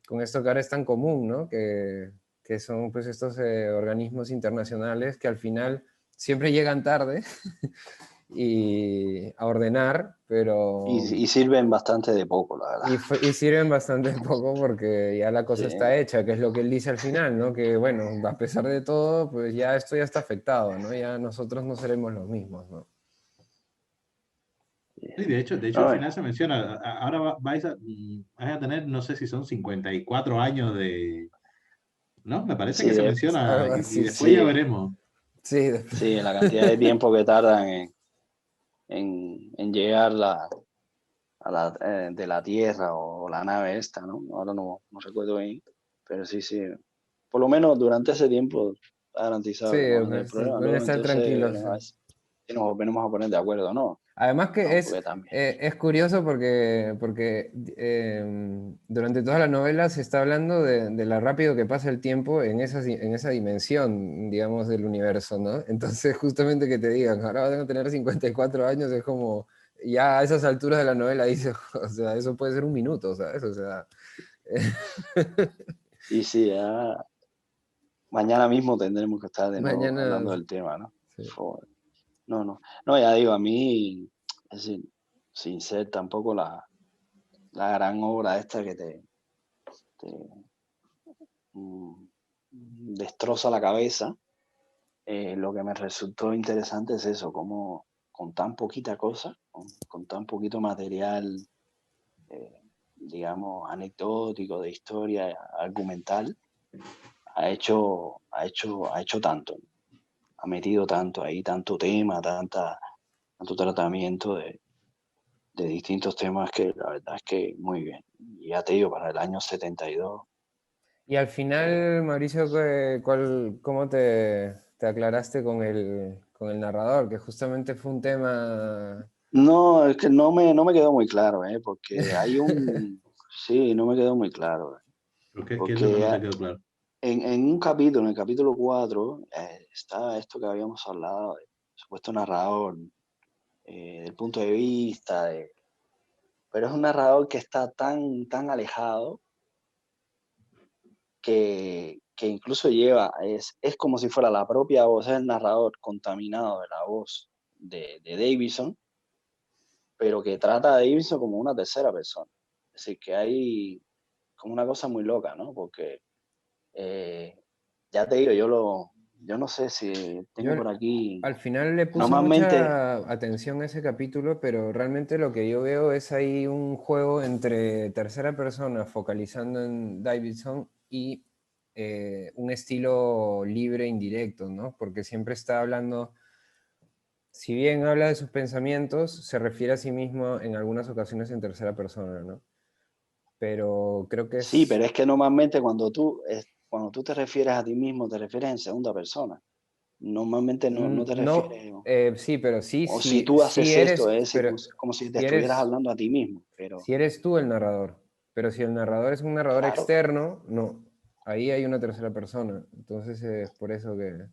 que ahora es tan común, ¿no? Que son pues estos organismos internacionales que al final siempre llegan tarde y a ordenar, pero Y sirven bastante de poco, la verdad. y sirven bastante poco porque ya la cosa Sí. está hecha, que es lo que él dice al final, ¿no? Que bueno, a pesar de todo, pues ya esto ya está afectado, ¿no? Ya nosotros no seremos los mismos, ¿no? Sí, de hecho No, al final se menciona, ahora vais a tener, no sé si son 54 años de... ¿No? Me parece sí, que se menciona Algo y así, después ya sí, veremos. sí, sí, la cantidad de tiempo que tardan en llegar de la Tierra o la nave esta, ¿no? Ahora no recuerdo bien, pero sí, sí. Por lo menos durante ese tiempo está sí, garantizado que no van a tener problemas. pueden Luego estar entonces tranquilos. veremos a ver si nos venimos a poner de acuerdo, ¿no? Además que No, porque también. es curioso porque durante toda la novela se está hablando de lo rápido que pasa el tiempo en esa dimensión, digamos, del universo, ¿no? Entonces, justamente que te digan, ahora van a tener 54 años, es como, ya a esas alturas de la novela dices, o sea, eso puede ser un minuto, ¿sabes? O sea, Sí, sí, ya mañana mismo tendremos que estar de nuevo mañana, hablando del tema, ¿no? sí. No, no. No, ya digo, a mí, es decir, sin ser tampoco la gran obra esta que te, mm, destroza la cabeza, lo que me resultó interesante es eso, como con tan poquita cosa, con tan poquito material, digamos, anecdótico, de historia, argumental, ha hecho tanto, ha metido tanto ahí, tanto tema, tanto tratamiento de distintos temas que la verdad es que muy bien. Y ya te digo, para el año 72. Y al eh, final, Mauricio, ¿cómo te aclaraste con el narrador? Que justamente fue un tema... no, es que no me quedó muy claro, porque sí, no me quedó muy claro, ¿Qué es lo que porque no te quedó claro? en un capítulo, en el capítulo 4, está esto que habíamos hablado, de supuesto narrador, del punto de vista, pero es un narrador que está tan alejado que incluso es como si fuera la propia voz, es el narrador contaminado de la voz de Davidson, pero que trata a Davidson como una tercera persona. Es decir, que hay como una cosa muy loca, ¿no? Porque eh, ya te digo, yo no sé si Yo tengo por aquí, al final le puse normalmente, mucha atención a ese capítulo, pero realmente lo que yo veo es ahí un juego entre tercera persona focalizando en Davidson y un estilo libre indirecto, ¿no? Porque siempre está hablando, si bien habla de sus pensamientos, se refiere a sí mismo en algunas ocasiones en tercera persona, ¿no? Pero creo que sí, es... pero es que normalmente cuando tú te refieres a ti mismo, te refieres en segunda persona. Normalmente no te No, refieres, sí, pero sí, o si sí, tú sí haces esto, eres, es decir, pero como si te si estuvieras eres, hablando a ti mismo, pero si eres tú el narrador. Pero si el narrador es un narrador claro, externo, no. Ahí hay una tercera persona. Entonces es por eso que...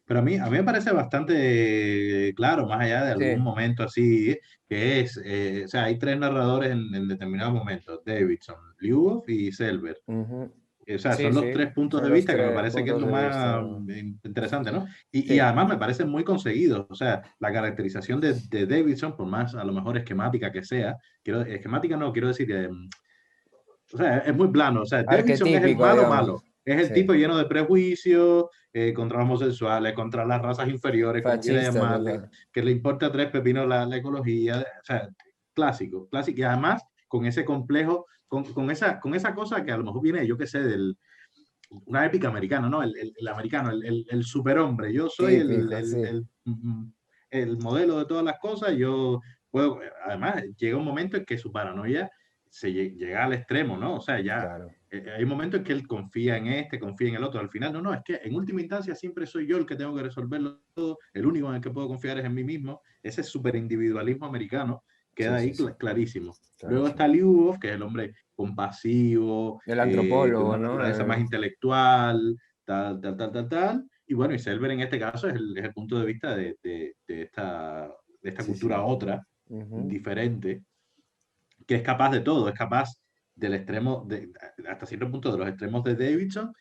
Pero a mí me parece bastante claro, más allá de algún Sí. momento así, que es, o sea, hay tres narradores en determinados momentos, Davidson, Lyubov y Selber. Ujú. O sea, Sí, son los sí. tres puntos Son de los vista que me tres parece que es puntos lo de más vista. interesante, ¿no? Y Sí. además me parecen muy conseguidos. O sea, la caracterización de Davidson, por más a lo mejor esquemática que sea, esquemática no, quiero decir, o sea, es muy plano. O sea, Davidson es el Arquetípico, malo digamos. malo. Es el Sí. tipo lleno de prejuicios contra los homosexuales, contra las razas inferiores, como quiera Fascista, llamarle, total. que le importa tres pepinos la ecología. O sea, clásico, clásico. Y además con ese complejo, con esa cosa que a lo mejor viene, yo qué sé, una épica americana, ¿no? El americano, el superhombre. Yo soy Típico, sí. el modelo de todas las cosas. Yo puedo, además, llega un momento en que su paranoia llega al extremo, ¿no? O sea, ya Claro. hay un momento en que él confía en este, confía en el otro. Al final, no, es que en última instancia siempre soy yo el que tengo que resolverlo todo. El único en el que puedo confiar es en mí mismo. Ese superindividualismo americano queda Sí, sí, ahí sí. clarísimo. Luego está Clarísimo. Lyubov, que es el hombre compasivo, El de antropólogo, una ¿no? naturaleza más intelectual, tal. Y bueno, y Selber en este caso es el punto de vista de esta Sí, sí. cultura otra, Ujú. diferente, que es capaz de todo, es capaz del extremo, hasta cierto punto, de los extremos de Davidson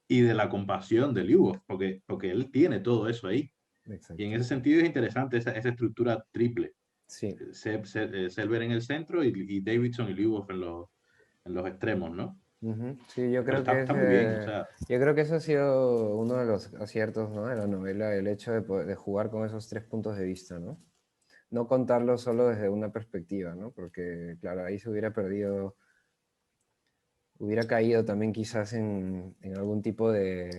y de la compasión de Lyubov, porque él tiene todo eso ahí. Y en Exacto. ese sentido es interesante esa estructura triple. Sí. Selber en el centro y Davidson y Lyubov en los extremos, ¿no? Ujú. Sí, yo Pero creo que está muy bien, o sea, yo creo que eso ha sido uno de los aciertos, ¿no? De la novela, el hecho de jugar con esos tres puntos de vista, ¿no? no contarlo solo desde una perspectiva, ¿no? Porque, claro, ahí se hubiera perdido, hubiera caído también quizás en algún tipo de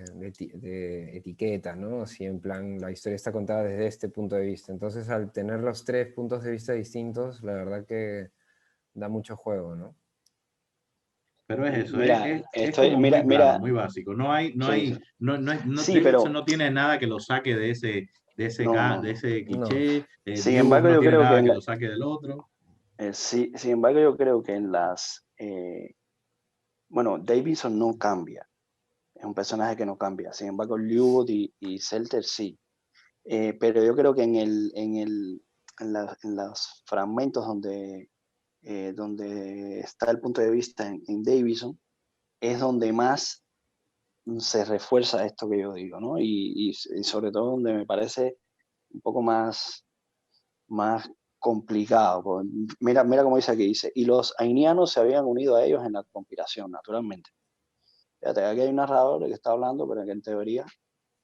etiqueta, ¿no? Si en plan la historia está contada desde este punto de vista. Entonces, al tener los tres puntos de vista distintos, la verdad que da mucho juego, ¿no? Pero es eso, Mira, es estoy, como muy mira, plano, mira, muy básico. No hay, no sí, hay, sí, de sí, hecho pero no tiene nada que lo saque no, de no. ese No. cliché. Sin Liu embargo, no yo tiene creo que nada que lo saque del otro. sí, sin embargo, yo creo que bueno, Davidson no cambia, es un personaje que no cambia. Sin embargo, Lyubot y Selter sí. Pero yo creo que en los fragmentos donde está el punto de vista en Davidson, es donde más se refuerza esto que yo digo, ¿no? Y sobre todo donde me parece un poco más complicado. Mira, mira cómo dice aquí, dice, y los ainianos se habían unido a ellos en la conspiración, naturalmente. Fíjate, aquí hay un narrador que está hablando, pero que en teoría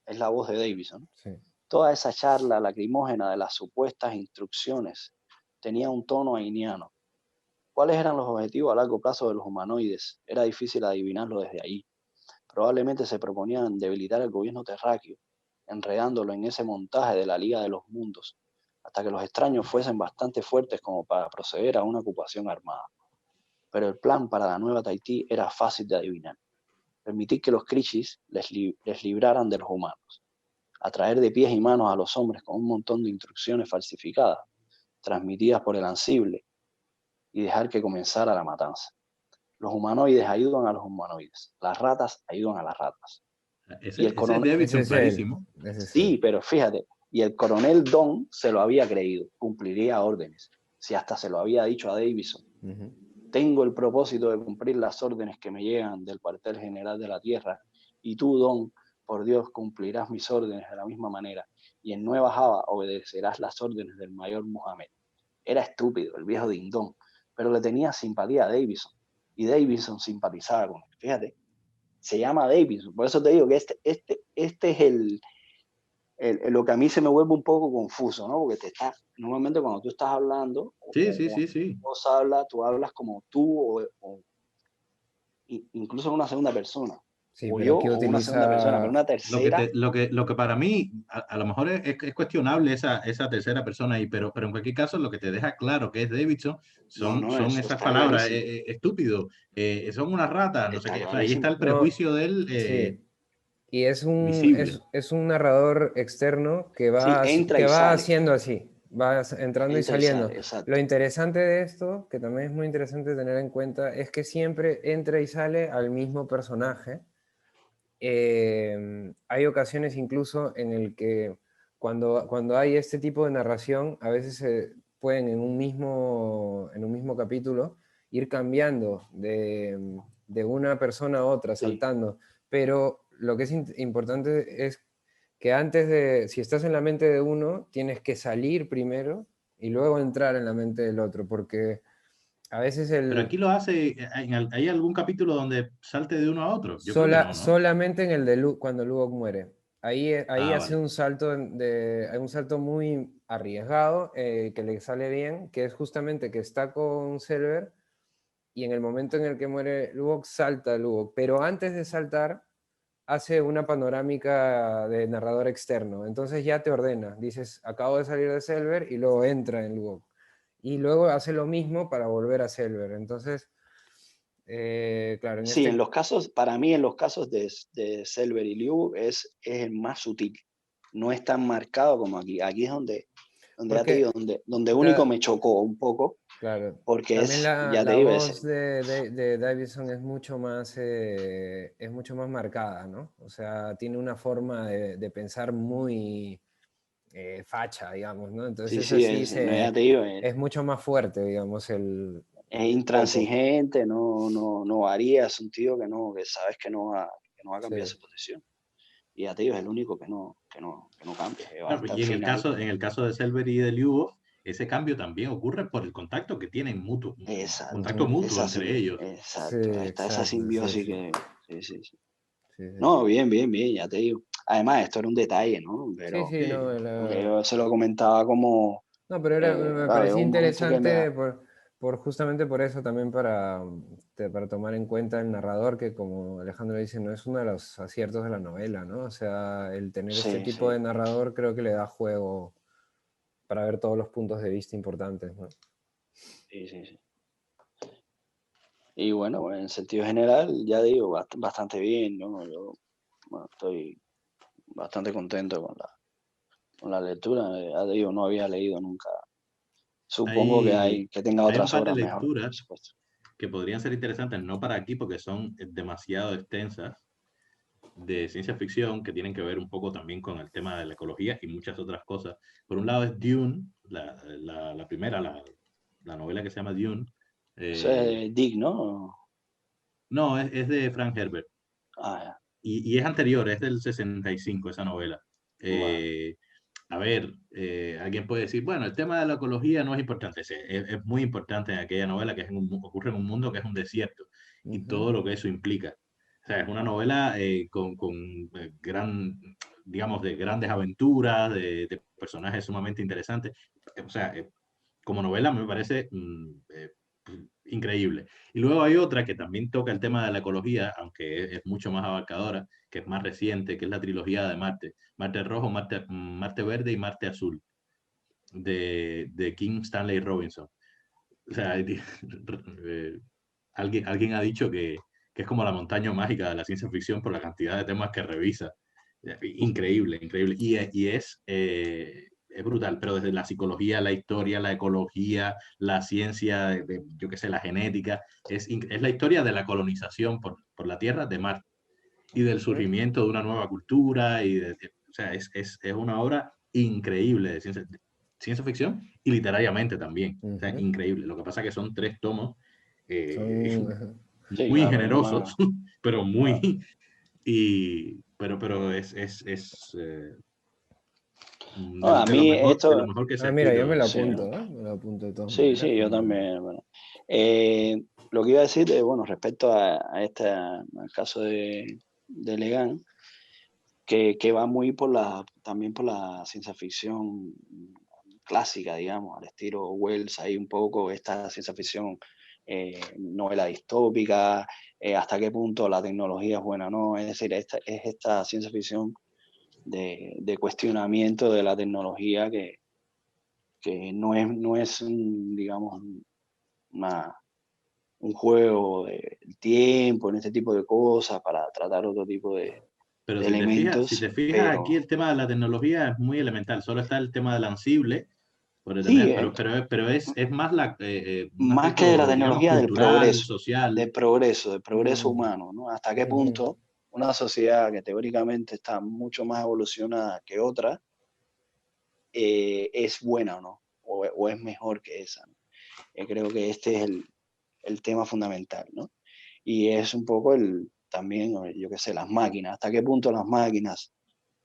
es la voz de Davidson. Sí. Toda esa charla lacrimógena de las supuestas instrucciones tenía un tono ainiano. ¿Cuáles eran los objetivos a largo plazo de los humanoides? Era difícil adivinarlo desde ahí. Probablemente se proponían debilitar el gobierno terráqueo, enredándolo en ese montaje de la Liga de los Mundos, hasta que los extraños fuesen bastante fuertes como para proceder a una ocupación armada. Pero el plan para la nueva Tahití era fácil de adivinar. Permitir que los Krishis les libraran de los humanos, atraer de pies y manos a los hombres con un montón de instrucciones falsificadas, transmitidas por el ansible, y dejar que comenzara la matanza. Los humanoides ayudan a los humanoides, las ratas ayudan a las ratas. Y el Ese es coronel, Ese Davidson es él. clarísimo. Ese es él. sí, pero fíjate, y el coronel Don se lo había creído, cumpliría órdenes, si hasta se lo había dicho a Davison. Ujú. Tengo el propósito de cumplir las órdenes que me llegan del cuartel general de la Tierra, y tú, Don, por Dios, cumplirás mis órdenes de la misma manera, y en Nueva Java obedecerás las órdenes del mayor Muhammad. Era estúpido, el viejo Dindón, pero le tenía simpatía a Davison, y Davison simpatizaba con él. Fíjate, se llama Davison, por eso te digo que este es lo que a mí se me vuelve un poco confuso, ¿no? Porque normalmente cuando tú estás hablando, Sí, o sí, sí, cuando sí. vos hablas, tú hablas como tú, o incluso en una segunda persona, Sí, o pero yo, aquí o una segunda persona, pero utiliza... una tercera, Lo que para mí, a lo mejor es cuestionable esa tercera persona ahí, pero en cualquier caso, lo que te deja claro que es Davidson no, no, son eso esas está palabras, clarísimo, estúpido, son unas ratas, no sé está qué. O sea, ahí está clarísimo. el No, prejuicio de él sí. Y es visible. es un narrador externo Sí, entra que y va sale, haciendo así, va entrando y entra y saliendo. sale, Lo exacto. interesante de esto, que también es muy interesante tener en cuenta, es que siempre entra y sale al mismo personaje. Hay ocasiones incluso en el que cuando hay este tipo de narración, a veces se pueden en un mismo capítulo ir cambiando de una persona a otra, Sí, saltando. Pero lo que es importante es que antes de, si estás en la mente de uno, tienes que salir primero y luego entrar en la mente del otro, porque a veces Pero aquí lo hace, ¿hay algún capítulo donde salte de uno a otro? Yo creo que no, ¿no? solamente en el de cuando Lubok muere. Ahí Ah, hace vale. un salto, hay un salto muy arriesgado que le sale bien, que es justamente que está con Selber y en el momento en el que muere Lubok, salta Lubok. Pero antes de saltar, hace una panorámica de narrador externo. Entonces ya te ordena. Dices, acabo de salir de Selber y luego entra en Lubok. Y luego hace lo mismo para volver a Selber. Entonces, claro, en sí, en este... los casos, para mí en los casos de Selver y Liu es el más sutil, no es tan marcado como aquí. Aquí es donde ya te digo, Porque donde único me chocó un poco, claro, porque también ya te la digo, voz de Davison es mucho más marcada, ¿no? O sea, tiene una forma de pensar muy facha, digamos, ¿no? sí, Entonces sí, así no, ya te digo, es mucho más fuerte, digamos, es el foco. intransigente, no varía, es un tío que sabes que no va a cambiar Sí. su posición. Y ya te digo, es el único que no cambia, que va No, hasta el y final. en el caso de Selber y de Liubo, ese cambio también ocurre por el contacto que tienen mutuo, Exacto, contacto Ujú. es mutuo entre así, ellos. Sí, exacto, está esa exacto, sí, simbiosis sí, que... Sí, sí, sí. sí, sí. No, bien, bien, bien, ya te digo. Además, esto era un detalle, ¿no? Sí, Pero sí, Sí, no, porque yo se lo comentaba como No, pero me vale, parecía un momento que me interesante da... justamente por eso también para tomar en cuenta el narrador, que como Alejandro dice, no es uno de los aciertos de la novela, ¿no? O sea, el tener este Sí, tipo sí, de narrador creo que le da juego para ver todos los puntos de vista importantes, ¿no? sí, sí, sí. Y bueno, en sentido general, ya digo, bastante bien, ¿no? Yo, bueno, estoy bastante contento con la lectura. Ya digo, no había leído nunca. Supongo Hay, que tenga hay un otras par de obras mejores, por lecturas supuesto. que podrían ser interesantes, no para aquí porque son demasiado extensas, de ciencia ficción que tienen que ver un poco también con el tema de la ecología y muchas otras cosas. Por un lado es Dune, la primera, la novela que se llama Dune. Eso es Eh, de Dick, ¿no? no, es de Frank Herbert. Ah, ya, Y es anterior, es del 65 esa novela. vale. Eh, a ver, alguien puede decir, bueno, el tema de la ecología no es importante. Sí, es muy importante en aquella novela que ocurre en un mundo que es un desierto y Ujú. todo lo que eso implica. O sea, es una novela con digamos, de grandes aventuras, de personajes sumamente interesantes. O sea, como novela me parece increíble. Y luego hay otra que también toca el tema de la ecología, aunque es mucho más abarcadora, que es más reciente, que es la trilogía de Marte. Marte Rojo, Marte Verde y Marte Azul, de King Stanley Robinson. O sea, alguien ha dicho que es como la montaña mágica de la ciencia ficción por la cantidad de temas que revisa. Increíble, increíble. Es brutal, pero desde la psicología, la historia, la ecología, la ciencia, yo qué sé, la genética, es la historia de la colonización por la Tierra de Marte y del Ujú. surgimiento de una nueva cultura. O sea, es una obra increíble de ciencia ficción y literariamente también. O sea, Ujú. increíble. Lo que pasa es que son 3 tomos Ajá. Sí, muy claro, generosos, pero claro. muy... pero No, a de lo mí mejor, de lo esto, mejor que se ha Mira, yo me escrito lo en sí, ese apunto, campo. ¿eh? Me lo apunto de todas sí, maneras. sí, yo también. Bueno. Lo que iba a decir, bueno, respecto a este al caso de Legan, que va muy también por la ciencia ficción clásica, digamos, al estilo Wells, hay un poco esta ciencia ficción, novela distópica, hasta qué punto la tecnología es buena o no, es decir, es esta ciencia ficción de cuestionamiento de la tecnología que no es digamos, una, un juego de tiempo, en este tipo de cosas, para tratar otro tipo Pero de si elementos, te fijas, aquí pero el tema de la tecnología es muy elemental. Solo está el tema del ansible, por sí, detener, pero es más un más que de la aspecto, digamos, tecnología, cultural, social. del progreso Mm, humano, ¿no? Hasta qué ujú. punto una sociedad que teóricamente está mucho más evolucionada que otra, es buena o no, o es mejor que esa, ¿no? Creo que este es el tema fundamental, ¿no? Y es un poco también, yo qué sé, las máquinas, hasta qué punto las máquinas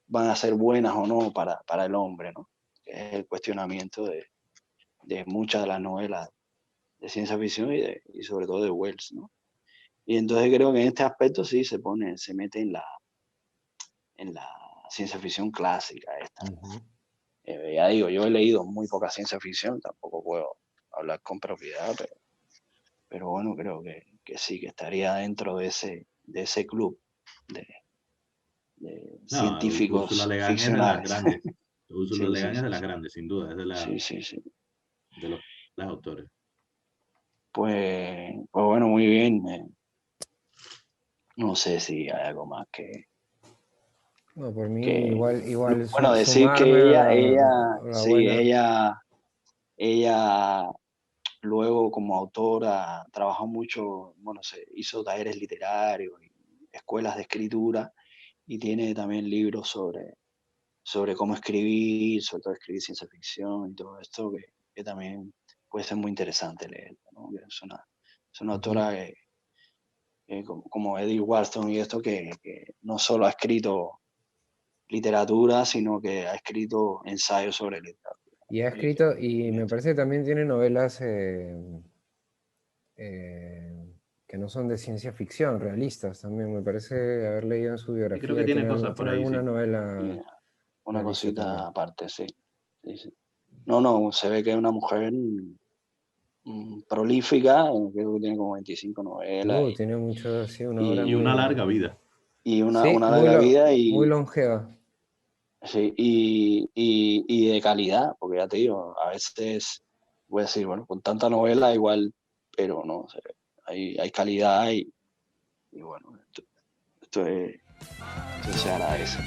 van a ser buenas o no para el hombre, ¿no? Que es el cuestionamiento de muchas de las novelas de ciencia ficción y sobre todo de Wells, ¿no? Y entonces creo que en este aspecto sí se mete en la ciencia ficción clásica esta. Ujú. Ya digo, yo he leído muy poca ciencia ficción, tampoco puedo hablar con propiedad, pero bueno, creo que sí, que estaría dentro de ese club de, de No, Úrsula científicos Le Guin es de las ficcionales. grandes. Úrsula Sí, Le sí, Guin es sí, de las sí. grandes, sin duda, es Sí, sí, sí. de los autores. Pues bueno, muy bien. No sé si hay algo más No, por mí que igual bueno, decir sumarme que a ella, a la sí, buena. ella luego como autora trabajó mucho, bueno, se hizo talleres literarios y escuelas de escritura y tiene también libros sobre cómo escribir, sobre todo escribir ciencia ficción y todo esto, que también puede ser muy interesante leer, ¿no? Que es una Ujú. autora como Edith Wharton y esto, que no solo ha escrito literatura, sino que ha escrito ensayos sobre literatura. Y ha Y escrito, y muy me parece que también tiene novelas que no son de ciencia ficción, realistas también. Me parece haber leído en su Y creo biografía que que tiene cosas por tiene ahí, alguna sí. y novela una realista cosita también. aparte, sí. Sí, sí. No, se ve que es una mujer prolífica, creo que tiene como 25 novelas Tiene mucho, sí, una obra Y una muy... larga vida. y Sí, una larga vida muy longeva. sí, y de calidad, porque ya te digo, a veces voy a decir, bueno, con tanta novela igual, pero no, o sea, hay calidad y bueno, esto se agradece.